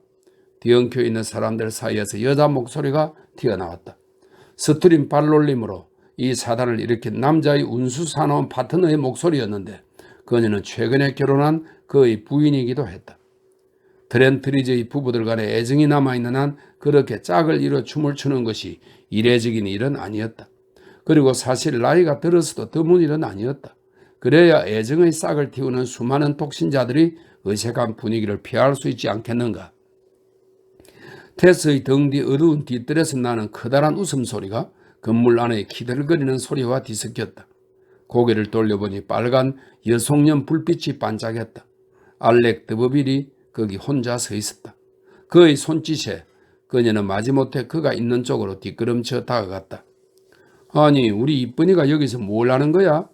뒤엉켜있는 사람들 사이에서 여자 목소리가 튀어나왔다. 스트림 발놀림으로 이 사단을 일으킨 남자의 운수사나운 파트너의 목소리였는데 그녀는 최근에 결혼한 그의 부인이기도 했다. 트렌트리지의 부부들 간에 애정이 남아있는 한 그렇게 짝을 이뤄 춤을 추는 것이 이례적인 일은 아니었다. 그리고 사실 나이가 들어서도 드문 일은 아니었다. 그래야 애정의 싹을 틔우는 수많은 독신자들이 어색한 분위기를 피할 수 있지 않겠는가. 테스의 등 뒤 어두운 뒷뜰에서 나는 커다란 웃음소리가 건물 안에 키들거리는 소리와 뒤섞였다. 고개를 돌려보니 빨간 여송년 불빛이 반짝였다. 알렉 드버빌이 거기 혼자 서 있었다. 그의 손짓에 그녀는 마지못해 그가 있는 쪽으로 뒷걸음쳐 다가갔다. 아니, 우리 이쁜이가 여기서 뭘 하는 거야?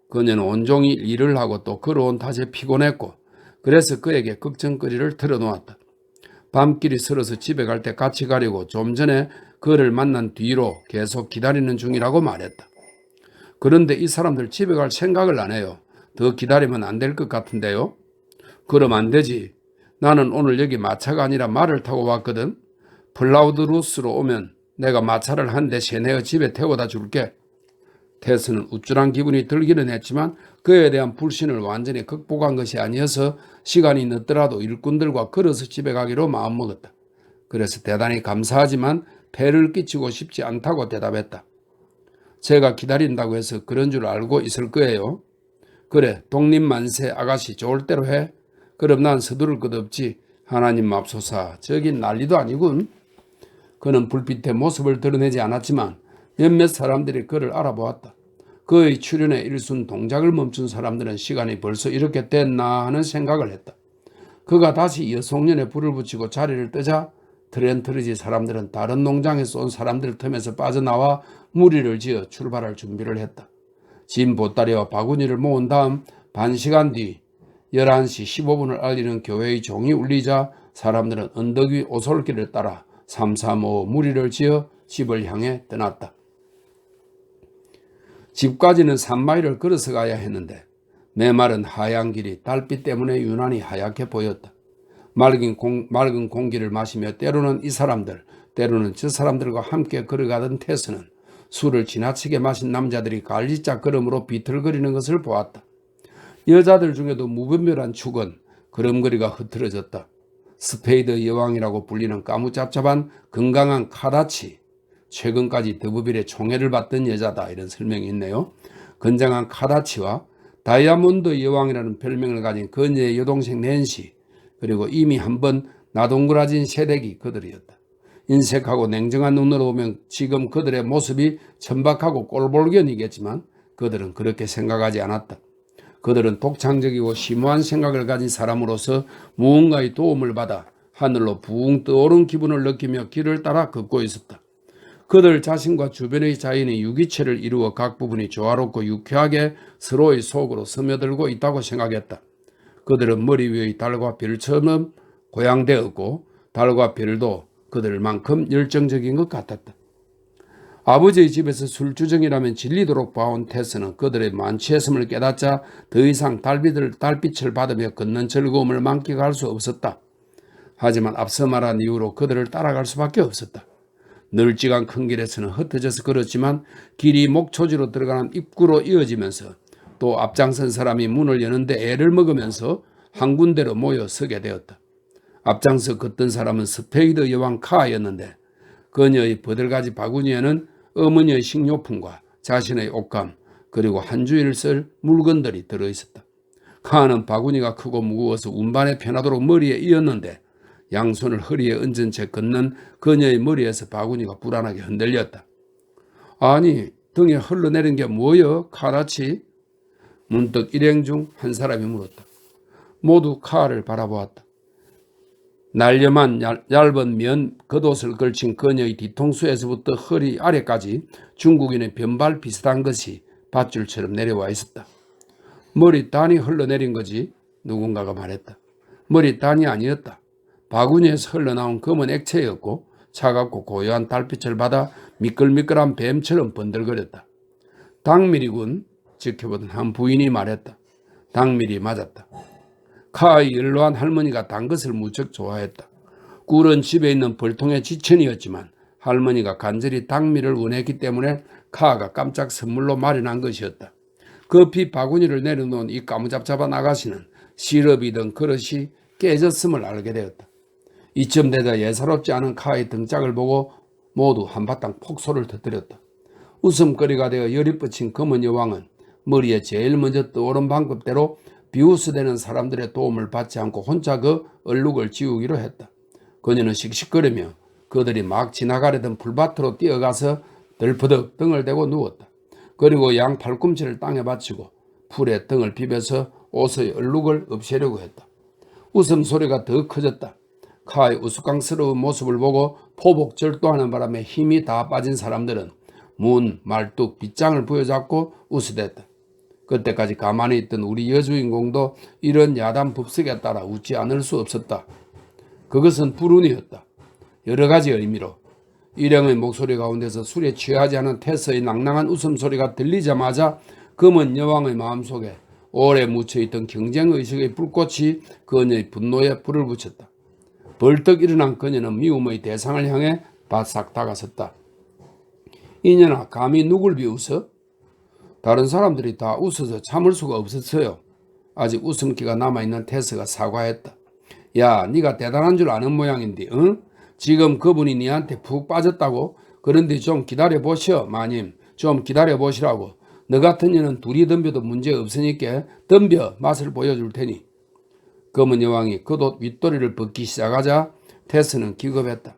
그녀는 온종일 일을 하고 또 걸어온 탓에 피곤했고 그래서 그에게 걱정거리를 털어놓았다. 밤길이 설어서 집에 갈 때 같이 가려고 좀 전에 그를 만난 뒤로 계속 기다리는 중이라고 말했다. 그런데 이 사람들 집에 갈 생각을 안 해요. 더 기다리면 안 될 것 같은데요. 그럼 안 되지. 나는 오늘 여기 마차가 아니라 말을 타고 왔거든. 플라우드루스로 오면 내가 마차를 한 대 세내어 집에 태워다 줄게. 테스는 우쭐한 기분이 들기는 했지만 그에 대한 불신을 완전히 극복한 것이 아니어서 시간이 늦더라도 일꾼들과 걸어서 집에 가기로 마음먹었다. 그래서 대단히 감사하지만 폐를 끼치고 싶지 않다고 대답했다. 제가 기다린다고 해서 그런 줄 알고 있을 거예요. 그래, 독립만세 아가씨 좋을 대로 해. 그럼 난 서두를 것 없지. 하나님 맙소사, 저긴 난리도 아니군. 그는 불빛의 모습을 드러내지 않았지만 몇몇 사람들이 그를 알아보았다. 그의 출현에 일순 동작을 멈춘 사람들은 시간이 벌써 이렇게 됐나 하는 생각을 했다. 그가 다시 여송년에 불을 붙이고 자리를 뜨자 트렌트리지 사람들은 다른 농장에서 온 사람들 틈에서 빠져나와 무리를 지어 출발할 준비를 했다. 짐 보따리와 바구니를 모은 다음 반시간 뒤 11시 15분을 알리는 교회의 종이 울리자 사람들은 언덕 위 오솔길을 따라 삼삼오오 무리를 지어 집을 향해 떠났다. 집까지는 3마일을 걸어서 가야 했는데 메마른 하얀 길이 달빛 때문에 유난히 하얗게 보였다. 맑은 공기를 마시며 때로는 이 사람들, 때로는 저 사람들과 함께 걸어가던 테스는 술을 지나치게 마신 남자들이 갈지짝 걸음으로 비틀거리는 것을 보았다. 여자들 중에도 무분별한 축은 걸음걸이가 흐트러졌다. 스페이드 여왕이라고 불리는 까무잡잡한 건강한 카다치, 최근까지 더부빌의 총애를 받던 여자다, 이런 설명이 있네요. 건장한 카다치와 다이아몬드 여왕이라는 별명을 가진 그녀의 여동생 낸시, 그리고 이미 한번 나동그라진 새댁이 그들이었다. 인색하고 냉정한 눈으로 보면 지금 그들의 모습이 천박하고 꼴볼견이겠지만 그들은 그렇게 생각하지 않았다. 그들은 독창적이고 심오한 생각을 가진 사람으로서 무언가의 도움을 받아 하늘로 붕 떠오른 기분을 느끼며 길을 따라 걷고 있었다. 그들 자신과 주변의 자연이 유기체를 이루어 각 부분이 조화롭고 유쾌하게 서로의 속으로 스며들고 있다고 생각했다. 그들은 머리 위의 달과 별처럼 고양되었고 달과 별도 그들만큼 열정적인 것 같았다. 아버지의 집에서 술주정이라면 질리도록 봐온 테스는 그들의 만취했음을 깨닫자 더 이상 달빛을 받으며 걷는 즐거움을 만끽할 수 없었다. 하지만 앞서 말한 이유로 그들을 따라갈 수밖에 없었다. 널찍한 큰 길에서는 흩어져서 걸었지만 길이 목초지로 들어가는 입구로 이어지면서 또 앞장선 사람이 문을 여는데 애를 먹으면서 한 군데로 모여 서게 되었다. 앞장서 걷던 사람은 스페이드 여왕 카였는데 그녀의 버들가지 바구니에는 어머니의 식료품과 자신의 옷감 그리고 한 주일 쓸 물건들이 들어있었다. 카는 바구니가 크고 무거워서 운반에 편하도록 머리에 이었는데 양손을 허리에 얹은 채 걷는 그녀의 머리에서 바구니가 불안하게 흔들렸다. 아니, 등에 흘러내린 게 뭐여, 카라치? 문득 일행 중 한 사람이 물었다. 모두 카를 바라보았다. 날렵한 얇은 면 겉옷을 걸친 그녀의 뒤통수에서부터 허리 아래까지 중국인의 변발 비슷한 것이 밧줄처럼 내려와 있었다. 머리단이 흘러내린 거지, 누군가가 말했다. 머리단이 아니었다. 바구니에서 흘러나온 검은 액체였고 차갑고 고요한 달빛을 받아 미끌미끌한 뱀처럼 번들거렸다. 닭밀이군, 지켜보던 한 부인이 말했다. 닭밀이 맞았다. 카의 연로한 할머니가 단 것을 무척 좋아했다. 꿀은 집에 있는 벌통의 지천이었지만 할머니가 간절히 닭밀을 원했기 때문에 카가 깜짝 선물로 마련한 것이었다. 급히 바구니를 내려놓은 이 까무잡잡한 아가씨는 시럽이던 그릇이 깨졌음을 알게 되었다. 이쯤 되자 예사롭지 않은 카의 등짝을 보고 모두 한바탕 폭소를 터뜨렸다. 웃음거리가 되어 열이 뻗친 검은 여왕은 머리에 제일 먼저 떠오른 방법대로 비웃어대는 사람들의 도움을 받지 않고 혼자 그 얼룩을 지우기로 했다. 그녀는 씩씩거리며 그들이 막 지나가려던 풀밭으로 뛰어가서 덜퍼덕 등을 대고 누웠다. 그리고 양 팔꿈치를 땅에 받치고 풀에 등을 비벼서 옷의 얼룩을 없애려고 했다. 웃음소리가 더 커졌다. 카의 우스꽝스러운 모습을 보고 포복절도하는 바람에 힘이 다 빠진 사람들은 문, 말뚝, 빗장을 부여잡고 웃어댔다. 그때까지 가만히 있던 우리 여주인공도 이런 야단 법석에 따라 웃지 않을 수 없었다. 그것은 불운이었다. 여러 가지 의미로. 일행의 목소리 가운데서 술에 취하지 않은 테스의 낭낭한 웃음소리가 들리자마자 검은 여왕의 마음속에 오래 묻혀있던 경쟁의식의 불꽃이 그녀의 분노에 불을 붙였다. 벌떡 일어난 그녀는 미움의 대상을 향해 바싹 다가섰다. 이년아, 감히 누굴 비웃어? 다른 사람들이 다 웃어서 참을 수가 없었어요. 아직 웃음기가 남아있는 테스가 사과했다. 야, 네가 대단한 줄 아는 모양인데, 응? 지금 그분이 네한테 푹 빠졌다고? 그런데 좀 기다려보시오, 마님. 좀 기다려보시라고. 너 같은 년은 둘이 덤벼도 문제 없으니까 덤벼 맛을 보여줄 테니. 검은 여왕이 겉옷 윗도리를 벗기 시작하자 테스는 기겁했다.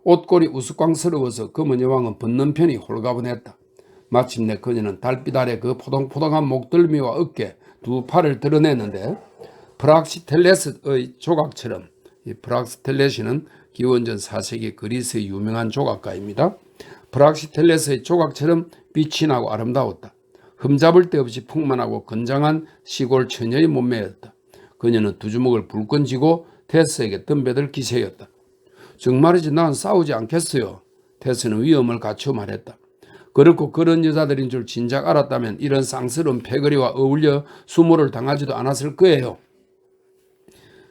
옷골이 우스꽝스러워서 검은 여왕은 벗는 편이 홀가분했다. 마침내 그녀는 달빛 아래 그 포동포동한 목덜미와 어깨, 두 팔을 드러냈는데 프락시텔레스의 조각처럼, 이 프락시텔레스는 기원전 4세기 그리스의 유명한 조각가입니다. 프락시텔레스의 조각처럼 빛이 나고 아름다웠다. 흠잡을 데 없이 풍만하고 건장한 시골 처녀의 몸매였다. 그녀는 두 주먹을 불끈 쥐고 테스에게 덤벼들 기세였다. 정말이지 난 싸우지 않겠어요. 테스는 위험을 갖추어 말했다. 그렇고 그런 여자들인 줄 진작 알았다면 이런 쌍스러운 패거리와 어울려 수모를 당하지도 않았을 거예요.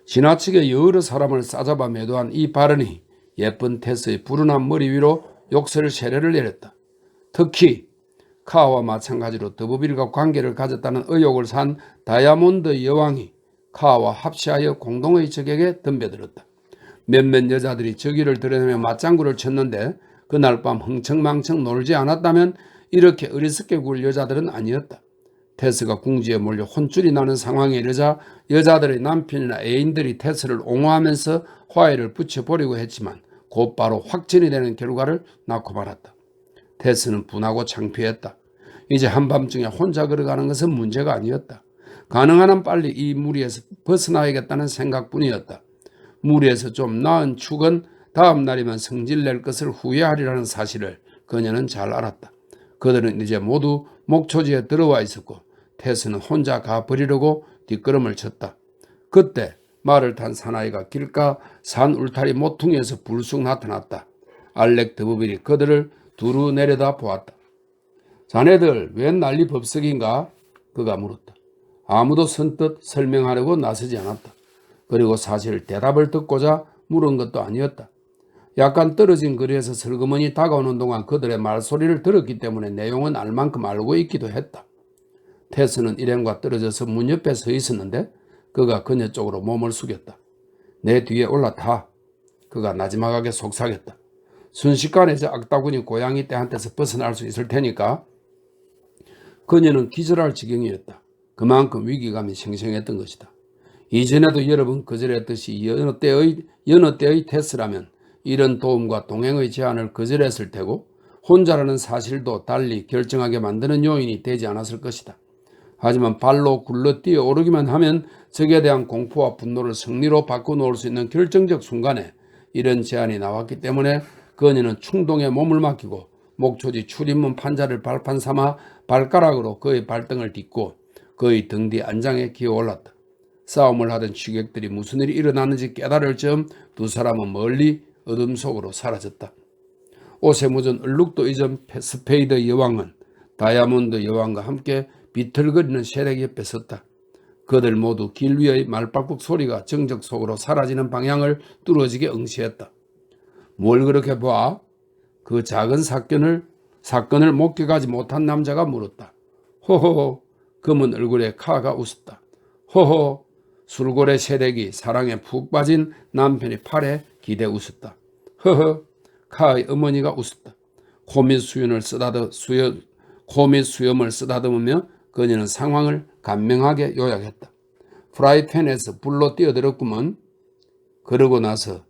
지나치게 여러 사람을 싸잡아 매도한 이 발언이 예쁜 테스의 불운한 머리 위로 욕설 세례를 내렸다. 특히 카와 마찬가지로 더부빌과 관계를 가졌다는 의혹을 산 다이아몬드 여왕이 카와 합시하여 공동의 적에게 덤벼들었다. 몇몇 여자들이 저기를 드러내며 맞장구를 쳤는데 그날 밤 흥청망청 놀지 않았다면 이렇게 어리석게 굴 여자들은 아니었다. 테스가 궁지에 몰려 혼쭐이 나는 상황에 이르자 여자들의 남편이나 애인들이 테스를 옹호하면서 화해를 붙여보려고 했지만 곧바로 확진이 되는 결과를 낳고 말았다. 테스는 분하고 창피했다. 이제 한밤중에 혼자 걸어가는 것은 문제가 아니었다. 가능한 한 빨리 이 무리에서 벗어나야겠다는 생각뿐이었다. 무리에서 좀 나은 축은 다음 날이면 성질낼 것을 후회하리라는 사실을 그녀는 잘 알았다. 그들은 이제 모두 목초지에 들어와 있었고 테스는 혼자 가버리려고 뒷걸음을 쳤다. 그때 말을 탄 사나이가 길가 산 울타리 모퉁이에서 불쑥 나타났다. 알렉 드부빌이 그들을 두루 내려다 보았다. 자네들 웬 난리 법석인가? 그가 물었다. 아무도 선뜻 설명하려고 나서지 않았다. 그리고 사실 대답을 듣고자 물은 것도 아니었다. 약간 떨어진 거리에서 슬그머니 다가오는 동안 그들의 말소리를 들었기 때문에 내용은 알 만큼 알고 있기도 했다. 테스는 일행과 떨어져서 문 옆에 서 있었는데 그가 그녀 쪽으로 몸을 숙였다. 내 뒤에 올라타. 그가 나지막하게 속삭였다. 순식간에 저 악다구니 고양이 떼한테서 벗어날 수 있을 테니까. 그녀는 기절할 지경이었다. 그만큼 위기감이 생생했던 것이다. 이전에도 여러 번 거절했듯이 여느 때의 테스라면 이런 도움과 동행의 제안을 거절했을 테고 혼자라는 사실도 달리 결정하게 만드는 요인이 되지 않았을 것이다. 하지만 발로 굴러 뛰어오르기만 하면 적에 대한 공포와 분노를 승리로 바꿔놓을 수 있는 결정적 순간에 이런 제안이 나왔기 때문에 그녀는 충동에 몸을 맡기고 목초지 출입문 판자를 발판 삼아 발가락으로 그의 발등을 딛고 그의 등 뒤 안장에 기어올랐다. 싸움을 하던 취객들이 무슨 일이 일어났는지 깨달을 즈음 두 사람은 멀리 어둠 속으로 사라졌다. 옷에 묻은 얼룩도 잊은 스페이드 여왕은 다이아몬드 여왕과 함께 비틀거리는 세력 옆에 섰다. 그들 모두 길 위의 말발굽 소리가 정적 속으로 사라지는 방향을 뚫어지게 응시했다. 뭘 그렇게 봐? 그 작은 사건을 목격하지 못한 남자가 물었다. 호호, 검은 얼굴에 카가 웃었다. 호호, 술고래 세력이 사랑에 푹 빠진 남편의 팔에 기대 웃었다. 허허, 카의 어머니가 웃었다. 코 밑 수염을 쓰다듬으며 그녀는 상황을 간명하게 요약했다. 프라이팬에서 불로 뛰어들었구먼. 그러고 나서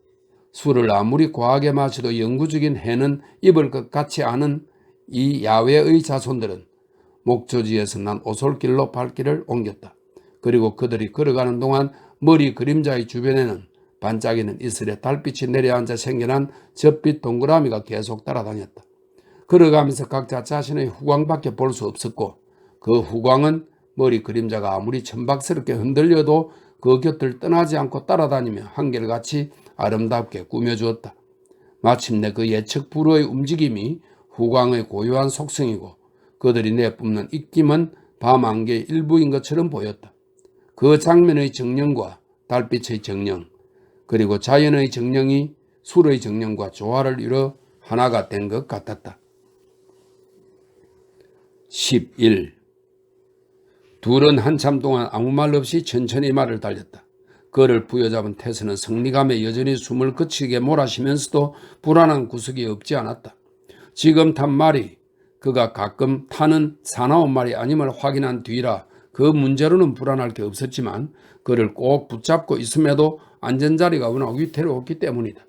술을 아무리 과하게 마셔도 영구적인 해는 입을 것 같지 않은 이 야외의 자손들은 목조지에서 난 오솔길로 발길을 옮겼다. 그리고 그들이 걸어가는 동안 머리 그림자의 주변에는 반짝이는 이슬에 달빛이 내려앉아 생겨난 젖빛 동그라미가 계속 따라다녔다. 걸어가면서 각자 자신의 후광밖에 볼 수 없었고 그 후광은 머리 그림자가 아무리 천박스럽게 흔들려도 그 곁을 떠나지 않고 따라다니며 한결같이 아름답게 꾸며주었다. 마침내 그 예측 불허의 움직임이 후광의 고유한 속성이고 그들이 내뿜는 입김은 밤 안개의 일부인 것처럼 보였다. 그 장면의 정령과 달빛의 정령, 그리고 자연의 정령이 술의 정령과 조화를 이뤄 하나가 된 것 같았다. 11. 둘은 한참 동안 아무 말 없이 천천히 말을 달렸다. 그를 부여잡은 태스는 성리감에 여전히 숨을 거치게 몰아쉬면서도 불안한 구석이 없지 않았다. 지금 탄 말이 그가 가끔 타는 사나운 말이 아님을 확인한 뒤라 그 문제로는 불안할 게 없었지만 그를 꼭 붙잡고 있음에도 안전자리가 워낙 위태로웠기 때문이다.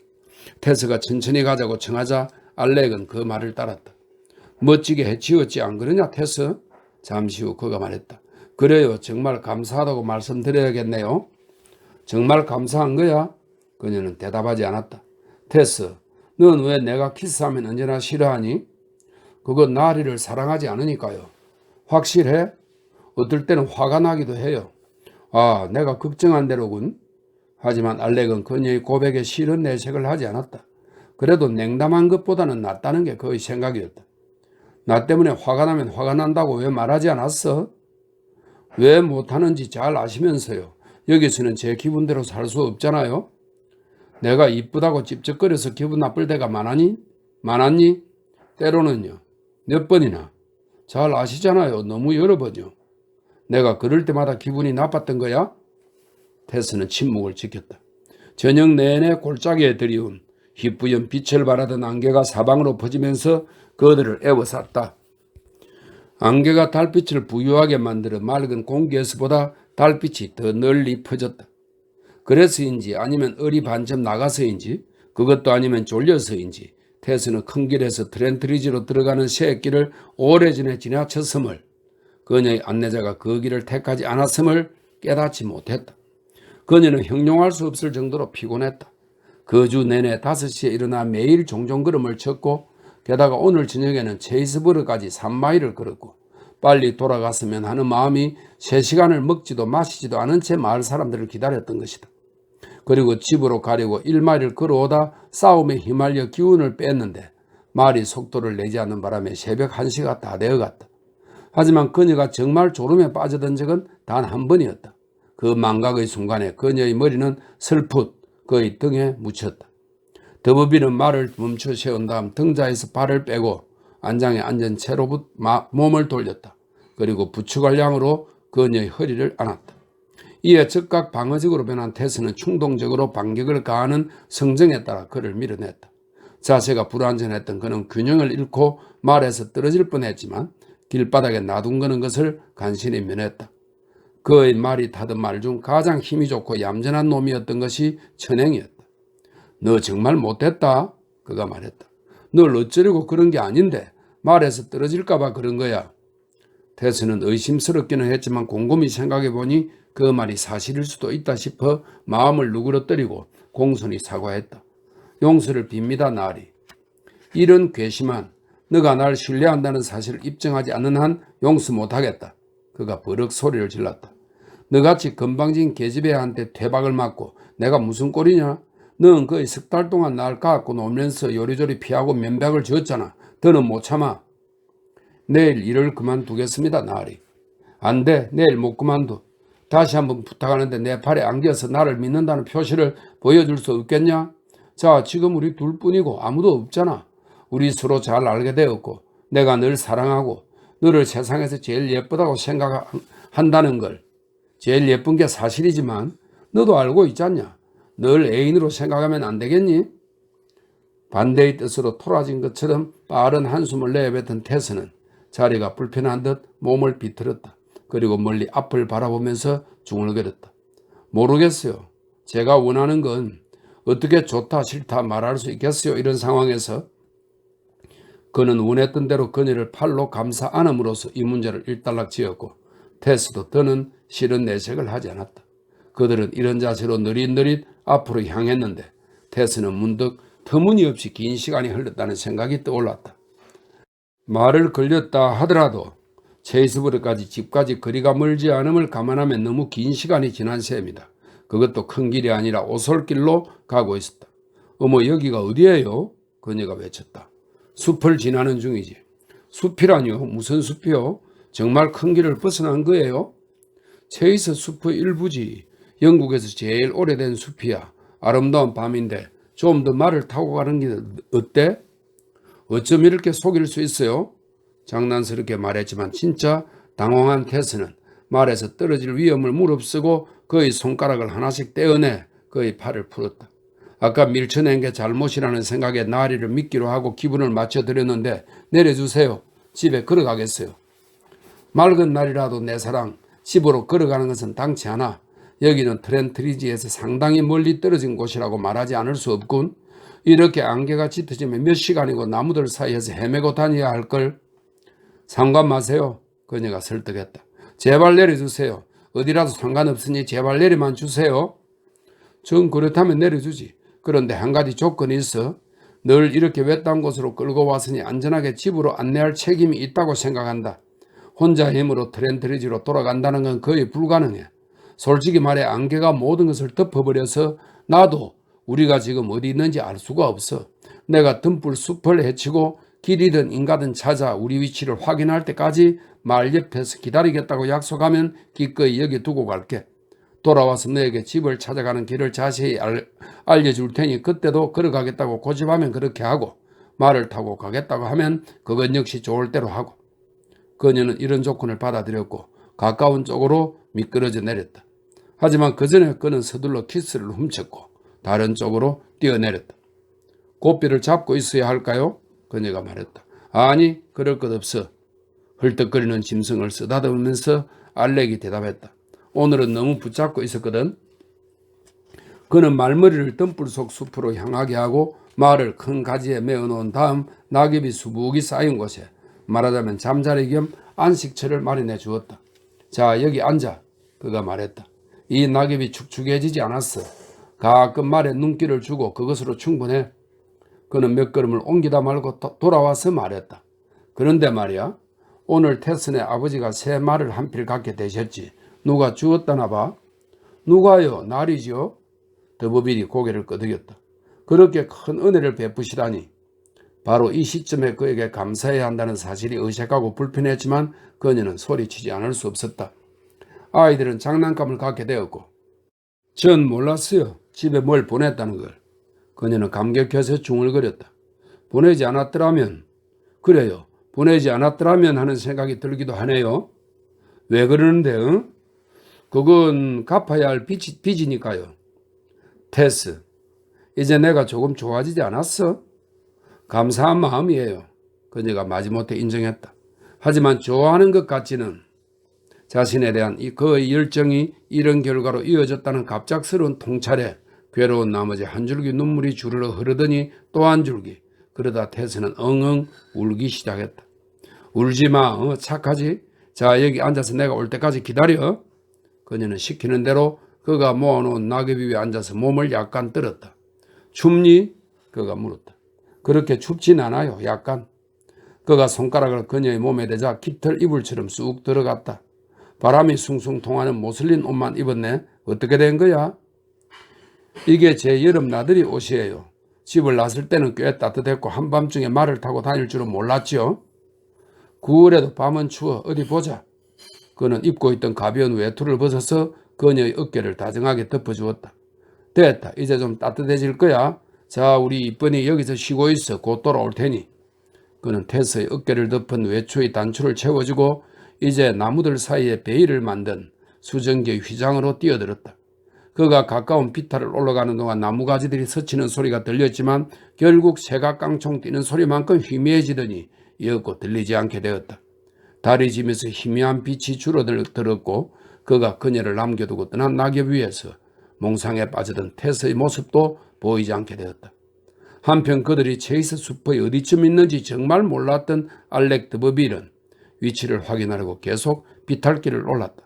테스가 천천히 가자고 청하자 알렉은 그 말을 따랐다. 멋지게 해치웠지 안 그러냐 테스? 잠시 후 그가 말했다. 그래요. 정말 감사하다고 말씀드려야겠네요. 정말 감사한 거야? 그녀는 대답하지 않았다. 테스, 넌 왜 내가 키스하면 언제나 싫어하니? 그건 나리를 사랑하지 않으니까요. 확실해? 어떨 때는 화가 나기도 해요. 아, 내가 걱정한 대로군. 하지만 알렉은 그녀의 고백에 싫은 내색을 하지 않았다. 그래도 냉담한 것보다는 낫다는 게 그의 생각이었다. 나 때문에 화가 나면 화가 난다고 왜 말하지 않았어? 왜 못하는지 잘 아시면서요. 여기서는 제 기분대로 살 수 없잖아요. 내가 이쁘다고 찝쩍거려서 기분 나쁠 때가 많았니? 때로는요. 몇 번이나. 잘 아시잖아요. 너무 여러 번요. 내가 그럴 때마다 기분이 나빴던 거야? 테스는 침묵을 지켰다. 저녁 내내 골짜기에 들이운 희뿌연 빛을 발하던 안개가 사방으로 퍼지면서 그들을 애워쌌다. 안개가 달빛을 부유하게 만들어 맑은 공기에서보다 달빛이 더 널리 퍼졌다. 그래서인지 아니면 얼이 반쯤 나가서인지 그것도 아니면 졸려서인지 테스는 큰 길에서 트렌트리지로 들어가는 새길을 오래전에 지나쳤음을 그녀의 안내자가 그 길을 택하지 않았음을 깨닫지 못했다. 그녀는 형용할 수 없을 정도로 피곤했다. 그 주 내내 5시에 일어나 매일 종종 걸음을 쳤고 게다가 오늘 저녁에는 체이스버르까지 3마일을 걸었고 빨리 돌아갔으면 하는 마음이 3시간을 먹지도 마시지도 않은 채 마을 사람들을 기다렸던 것이다. 그리고 집으로 가려고 1마일을 걸어오다 싸움에 휘말려 기운을 뺐는데 말이 속도를 내지 않는 바람에 새벽 1시가 다 되어갔다. 하지만 그녀가 정말 졸음에 빠져든 적은 단 한 번이었다. 그 망각의 순간에 그녀의 머리는 슬풋 그의 등에 묻혔다. 더버비는 말을 멈춰 세운 다음 등자에서 발을 빼고 안장에 앉은 채로 몸을 돌렸다. 그리고 부축할 양으로 그녀의 허리를 안았다. 이에 즉각 방어적으로 변한 테스는 충동적으로 반격을 가하는 성정에 따라 그를 밀어냈다. 자세가 불안전했던 그는 균형을 잃고 말에서 떨어질 뻔했지만 길바닥에 놔둔 것을 간신히 면했다. 그의 말이 타던 말 중 가장 힘이 좋고 얌전한 놈이었던 것이 천행이었다. 너 정말 못됐다. 그가 말했다. 널 어쩌려고 그런 게 아닌데 말에서 떨어질까봐 그런 거야. 테스는 의심스럽기는 했지만 곰곰이 생각해보니 그 말이 사실일 수도 있다 싶어 마음을 누그러뜨리고 공손히 사과했다. 용서를 빕니다, 나리. 이런 괘씸한 너가 날 신뢰한다는 사실을 입증하지 않는 한 용서 못하겠다. 그가 버럭 소리를 질렀다. 너같이 건방진 계집애한테 퇴박을 맞고 내가 무슨 꼴이냐? 너는 거의 10달 동안 날 갖고 놀면서 요리조리 피하고 면박을 줬잖아. 더는 못 참아. 내일 일을 그만두겠습니다, 나리. 안 돼. 내일 못 그만둬. 다시 한번 부탁하는데 내 팔에 안겨서 나를 믿는다는 표시를 보여줄 수 없겠냐? 자, 지금 우리 둘뿐이고 아무도 없잖아. 우리 서로 잘 알게 되었고 내가 널 사랑하고 너를 세상에서 제일 예쁘다고 생각한다는 걸 제일 예쁜 게 사실이지만 너도 알고 있잖냐. 널 애인으로 생각하면 안 되겠니? 반대의 뜻으로 토라진 것처럼 빠른 한숨을 내뱉은 테스는 자리가 불편한 듯 몸을 비틀었다. 그리고 멀리 앞을 바라보면서 중얼거렸다. 모르겠어요. 제가 원하는 건 어떻게 좋다 싫다 말할 수 있겠어요. 이런 상황에서 그는 원했던 대로 그녀를 팔로 감싸 안음으로써 이 문제를 일단락지었고 테스도 더는 싫은 내색을 하지 않았다. 그들은 이런 자세로 느릿느릿 앞으로 향했는데 테스는 문득 터무니없이 긴 시간이 흘렀다는 생각이 떠올랐다. 말을 걸렸다 하더라도 체이스버르까지 집까지 거리가 멀지 않음을 감안하면 너무 긴 시간이 지난 셈이다. 그것도 큰 길이 아니라 오솔길로 가고 있었다. 어머, 여기가 어디예요? 그녀가 외쳤다. 숲을 지나는 중이지. 숲이라뇨? 무슨 숲이요? 정말 큰 길을 벗어난 거예요. 체이스 숲의 일부지. 영국에서 제일 오래된 숲이야. 아름다운 밤인데 좀 더 말을 타고 가는 게 어때? 어쩜 이렇게 속일 수 있어요? 장난스럽게 말했지만 진짜 당황한 테스는 말에서 떨어질 위험을 무릅쓰고 그의 손가락을 하나씩 떼어내 그의 팔을 풀었다. 아까 밀쳐낸 게 잘못이라는 생각에 나리를 믿기로 하고 기분을 맞춰드렸는데 내려주세요. 집에 걸어가겠어요. 맑은 날이라도 내 사랑, 집으로 걸어가는 것은 당치 않아. 여기는 트렌트리지에서 상당히 멀리 떨어진 곳이라고 말하지 않을 수 없군. 이렇게 안개가 짙어지면 몇 시간이고 나무들 사이에서 헤매고 다녀야 할걸. 상관 마세요. 그녀가 설득했다. 제발 내려주세요. 어디라도 상관없으니 제발 내리만 주세요. 전 그렇다면 내려주지. 그런데 한 가지 조건이 있어. 늘 이렇게 외딴 곳으로 끌고 왔으니 안전하게 집으로 안내할 책임이 있다고 생각한다. 혼자 힘으로 트렌트리지로 돌아간다는 건 거의 불가능해. 솔직히 말해 안개가 모든 것을 덮어버려서 나도 우리가 지금 어디 있는지 알 수가 없어. 내가 등불 숲을 헤치고 길이든 인가든 찾아 우리 위치를 확인할 때까지 말 옆에서 기다리겠다고 약속하면 기꺼이 여기 두고 갈게. 돌아와서 너에게 집을 찾아가는 길을 자세히 알려줄 테니 그때도 걸어가겠다고 고집하면 그렇게 하고 말을 타고 가겠다고 하면 그건 역시 좋을 대로 하고. 그녀는 이런 조건을 받아들였고 가까운 쪽으로 미끄러져 내렸다. 하지만 그 전에 그는 서둘러 키스를 훔쳤고 다른 쪽으로 뛰어내렸다. 고삐를 잡고 있어야 할까요? 그녀가 말했다. 아니, 그럴 것 없어. 헐떡거리는 짐승을 쓰다듬으면서 알렉이 대답했다. 오늘은 너무 붙잡고 있었거든. 그는 말머리를 등불 속 숲으로 향하게 하고 말을 큰 가지에 메어놓은 다음 낙엽이 수북이 쌓인 곳에 말하자면 잠자리 겸 안식처를 마련해 주었다. 자, 여기 앉아. 그가 말했다. 이 낙엽이 축축해지지 않았어. 가끔 말에 눈길을 주고 그것으로 충분해. 그는 몇 걸음을 옮기다 말고 돌아와서 말했다. 그런데 말이야. 오늘 테슨의 아버지가 새 말을 한 필 갖게 되셨지. 누가 주었다나 봐. 누가요? 날이죠. 더버빌이 고개를 끄덕였다. 그렇게 큰 은혜를 베푸시다니. 바로 이 시점에 그에게 감사해야 한다는 사실이 어색하고 불편했지만 그녀는 소리치지 않을 수 없었다. 아이들은 장난감을 갖게 되었고 전 몰랐어요. 집에 뭘 보냈다는 걸. 그녀는 감격해서 중얼거렸다. 보내지 않았더라면, 그래요. 보내지 않았더라면 하는 생각이 들기도 하네요. 왜 그러는데? 응? 그건 갚아야 할 빚이니까요. 테스, 이제 내가 조금 좋아지지 않았어? 감사한 마음이에요. 그녀가 마지못해 인정했다. 하지만 좋아하는 것 같지는. 자신에 대한 그의 열정이 이런 결과로 이어졌다는 갑작스러운 통찰에 괴로운 나머지 한 줄기 눈물이 주르르 흐르더니 또 한 줄기. 그러다 태스는 엉엉 울기 시작했다. 울지마. 착하지? 자, 여기 앉아서 내가 올 때까지 기다려. 그녀는 시키는 대로 그가 모아놓은 낙엽 위에 앉아서 몸을 약간 떨었다. 춥니? 그가 물었다. 그렇게 춥진 않아요. 약간. 그가 손가락을 그녀의 몸에 대자 깃털 이불처럼 쑥 들어갔다. 바람이 숭숭 통하는 모슬린 옷만 입었네. 어떻게 된 거야? 이게 제 여름 나들이 옷이에요. 집을 나설 때는 꽤 따뜻했고 한밤중에 말을 타고 다닐 줄은 몰랐죠. 9월에도 밤은 추워. 어디 보자. 그는 입고 있던 가벼운 외투를 벗어서 그녀의 어깨를 다정하게 덮어주었다. 됐다. 이제 좀 따뜻해질 거야. 자, 우리 이쁜이 여기서 쉬고 있어. 곧 돌아올 테니. 그는 테스의 어깨를 덮은 외투의 단추를 채워주고 이제 나무들 사이에 베일을 만든 수증기의 휘장으로 뛰어들었다. 그가 가까운 비탈을 올라가는 동안 나무가지들이 스치는 소리가 들렸지만 결국 새가 깡총 뛰는 소리만큼 희미해지더니 이었고 들리지 않게 되었다. 달이 지면서 희미한 빛이 줄어들었고 그가 그녀를 남겨두고 떠난 낙엽 위에서 몽상에 빠지던 테스의 모습도 보이지 않게 되었다. 한편 그들이 체이스 숲의 어디쯤 있는지 정말 몰랐던 알렉 드버빌은 위치를 확인하려고 계속 비탈길을 올랐다.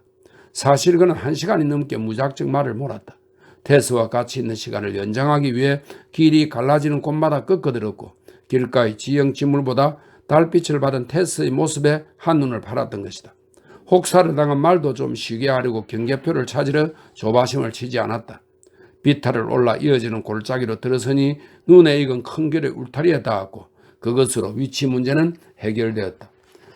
사실 그는 1시간이 넘게 무작정 말을 몰았다. 테스와 같이 있는 시간을 연장하기 위해 길이 갈라지는 곳마다 꺾어들었고 길가의 지형 지물보다 달빛을 받은 테스의 모습에 한눈을 팔았던 것이다. 혹사를 당한 말도 좀 쉬게 하려고 경계표를 찾으려 조바심을 치지 않았다. 비탈을 올라 이어지는 골짜기로 들어서니 눈에 익은 큰 길의 울타리에 닿았고 그것으로 위치 문제는 해결되었다.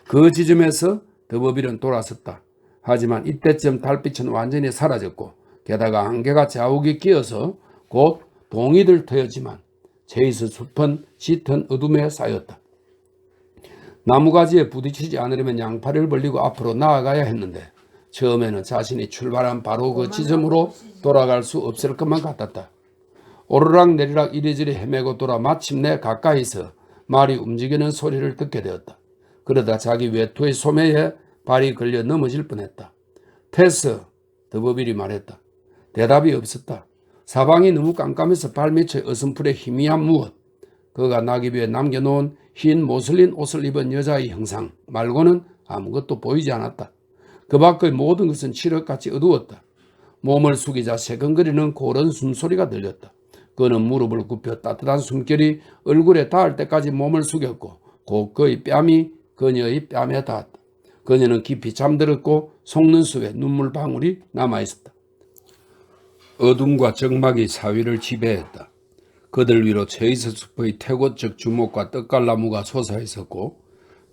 그 지점에서 더보빌은 돌아섰다. 하지만 이때쯤 달빛은 완전히 사라졌고 게다가 안개가 자욱이 끼어서 곧 동이들 터였지만 제이스 숲은 짙은 어둠에 쌓였다. 나무가지에 부딪히지 않으려면 양팔을 벌리고 앞으로 나아가야 했는데 처음에는 자신이 출발한 바로 그 지점으로 돌아갈 수 없을 것만 같았다. 오르락 내리락 이리저리 헤매고 돌아 마침내 가까이서 말이 움직이는 소리를 듣게 되었다. 그러다 자기 외투의 소매에 발이 걸려 넘어질 뻔했다. 테스, 더보빌이 말했다. 대답이 없었다. 사방이 너무 깜깜해서 발밑의 어슴풀에 희미한 무엇, 그가 낙엽 위에 남겨놓은 흰 모슬린 옷을 입은 여자의 형상 말고는 아무것도 보이지 않았다. 그 밖의 모든 것은 칠흑같이 어두웠다. 몸을 숙이자 새근거리는 고른 숨소리가 들렸다. 그는 무릎을 굽혀 따뜻한 숨결이 얼굴에 닿을 때까지 몸을 숙였고 곧 그의 뺨이 그녀의 뺨에 닿았다. 그녀는 깊이 잠들었고 속눈썹에 눈물방울이 남아있었다. 어둠과 적막이 사위를 지배했다. 그들 위로 제이스 숲의 태고적 주목과 떡갈나무가 솟아있었고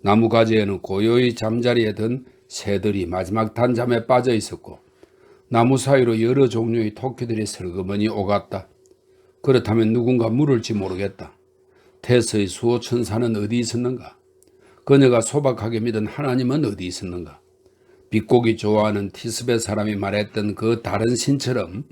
나무가지에는 고요히 잠자리에 든 새들이 마지막 단잠에 빠져 있었고 나무 사이로 여러 종류의 토끼들이 슬그머니 오갔다. 그렇다면 누군가 물을지 모르겠다. 테스의 수호천사는 어디 있었는가? 그녀가 소박하게 믿은 하나님은 어디 있었는가? 빛고기 좋아하는 티스베 사람이 말했던 그 다른 신처럼,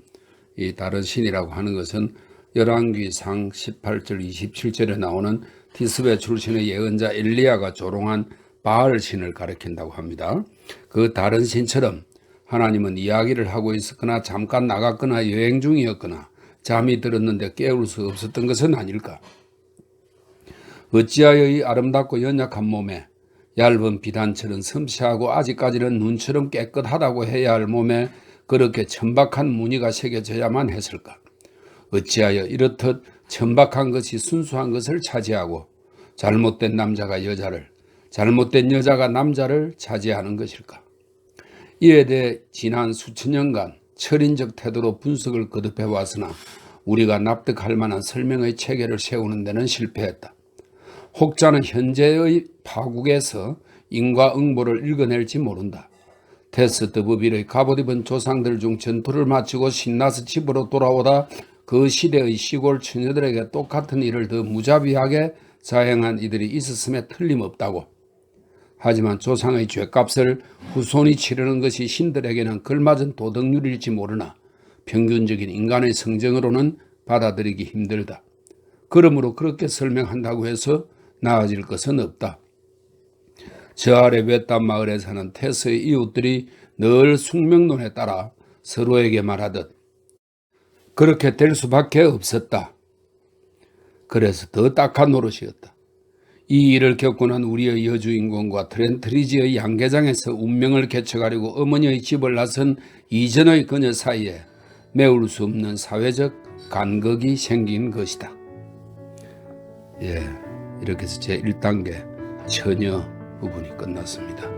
이 다른 신이라고 하는 것은 열왕기상 18절 27절에 나오는 티스베 출신의 예언자 엘리야가 조롱한 바알 신을 가리킨다고 합니다. 그 다른 신처럼 하나님은 이야기를 하고 있었거나 잠깐 나갔거나 여행 중이었거나 잠이 들었는데 깨울 수 없었던 것은 아닐까? 어찌하여 이 아름답고 연약한 몸에 얇은 비단처럼 섬세하고 아직까지는 눈처럼 깨끗하다고 해야 할 몸에 그렇게 천박한 무늬가 새겨져야만 했을까? 어찌하여 이렇듯 천박한 것이 순수한 것을 차지하고 잘못된 남자가 여자를, 잘못된 여자가 남자를 차지하는 것일까? 이에 대해 지난 수천 년간 철인적 태도로 분석을 거듭해 왔으나 우리가 납득할 만한 설명의 체계를 세우는 데는 실패했다. 혹자는 현재의 파국에서 인과응보를 읽어낼지 모른다. 테스 더보빌의 갑옷 입은 조상들 중 전투를 마치고 신나서 집으로 돌아오다 그 시대의 시골 처녀들에게 똑같은 일을 더 무자비하게 자행한 이들이 있었음에 틀림없다고. 하지만 조상의 죗값을 후손이 치르는 것이 신들에게는 걸맞은 도덕률일지 모르나 평균적인 인간의 성정으로는 받아들이기 힘들다. 그러므로 그렇게 설명한다고 해서 나아질 것은 없다. 저 아래 외딴 마을에 사는 테스의 이웃들이 늘 숙명론에 따라 서로에게 말하듯 그렇게 될 수밖에 없었다. 그래서 더 딱한 노릇이었다. 이 일을 겪고 난 우리의 여주인공과 트렌트리지의 양계장에서 운명을 개척하려고 어머니의 집을 나선 이전의 그녀 사이에 메울 수 없는 사회적 간극이 생긴 것이다. 이렇게 해서 제1단계 처녀 부분이 끝났습니다.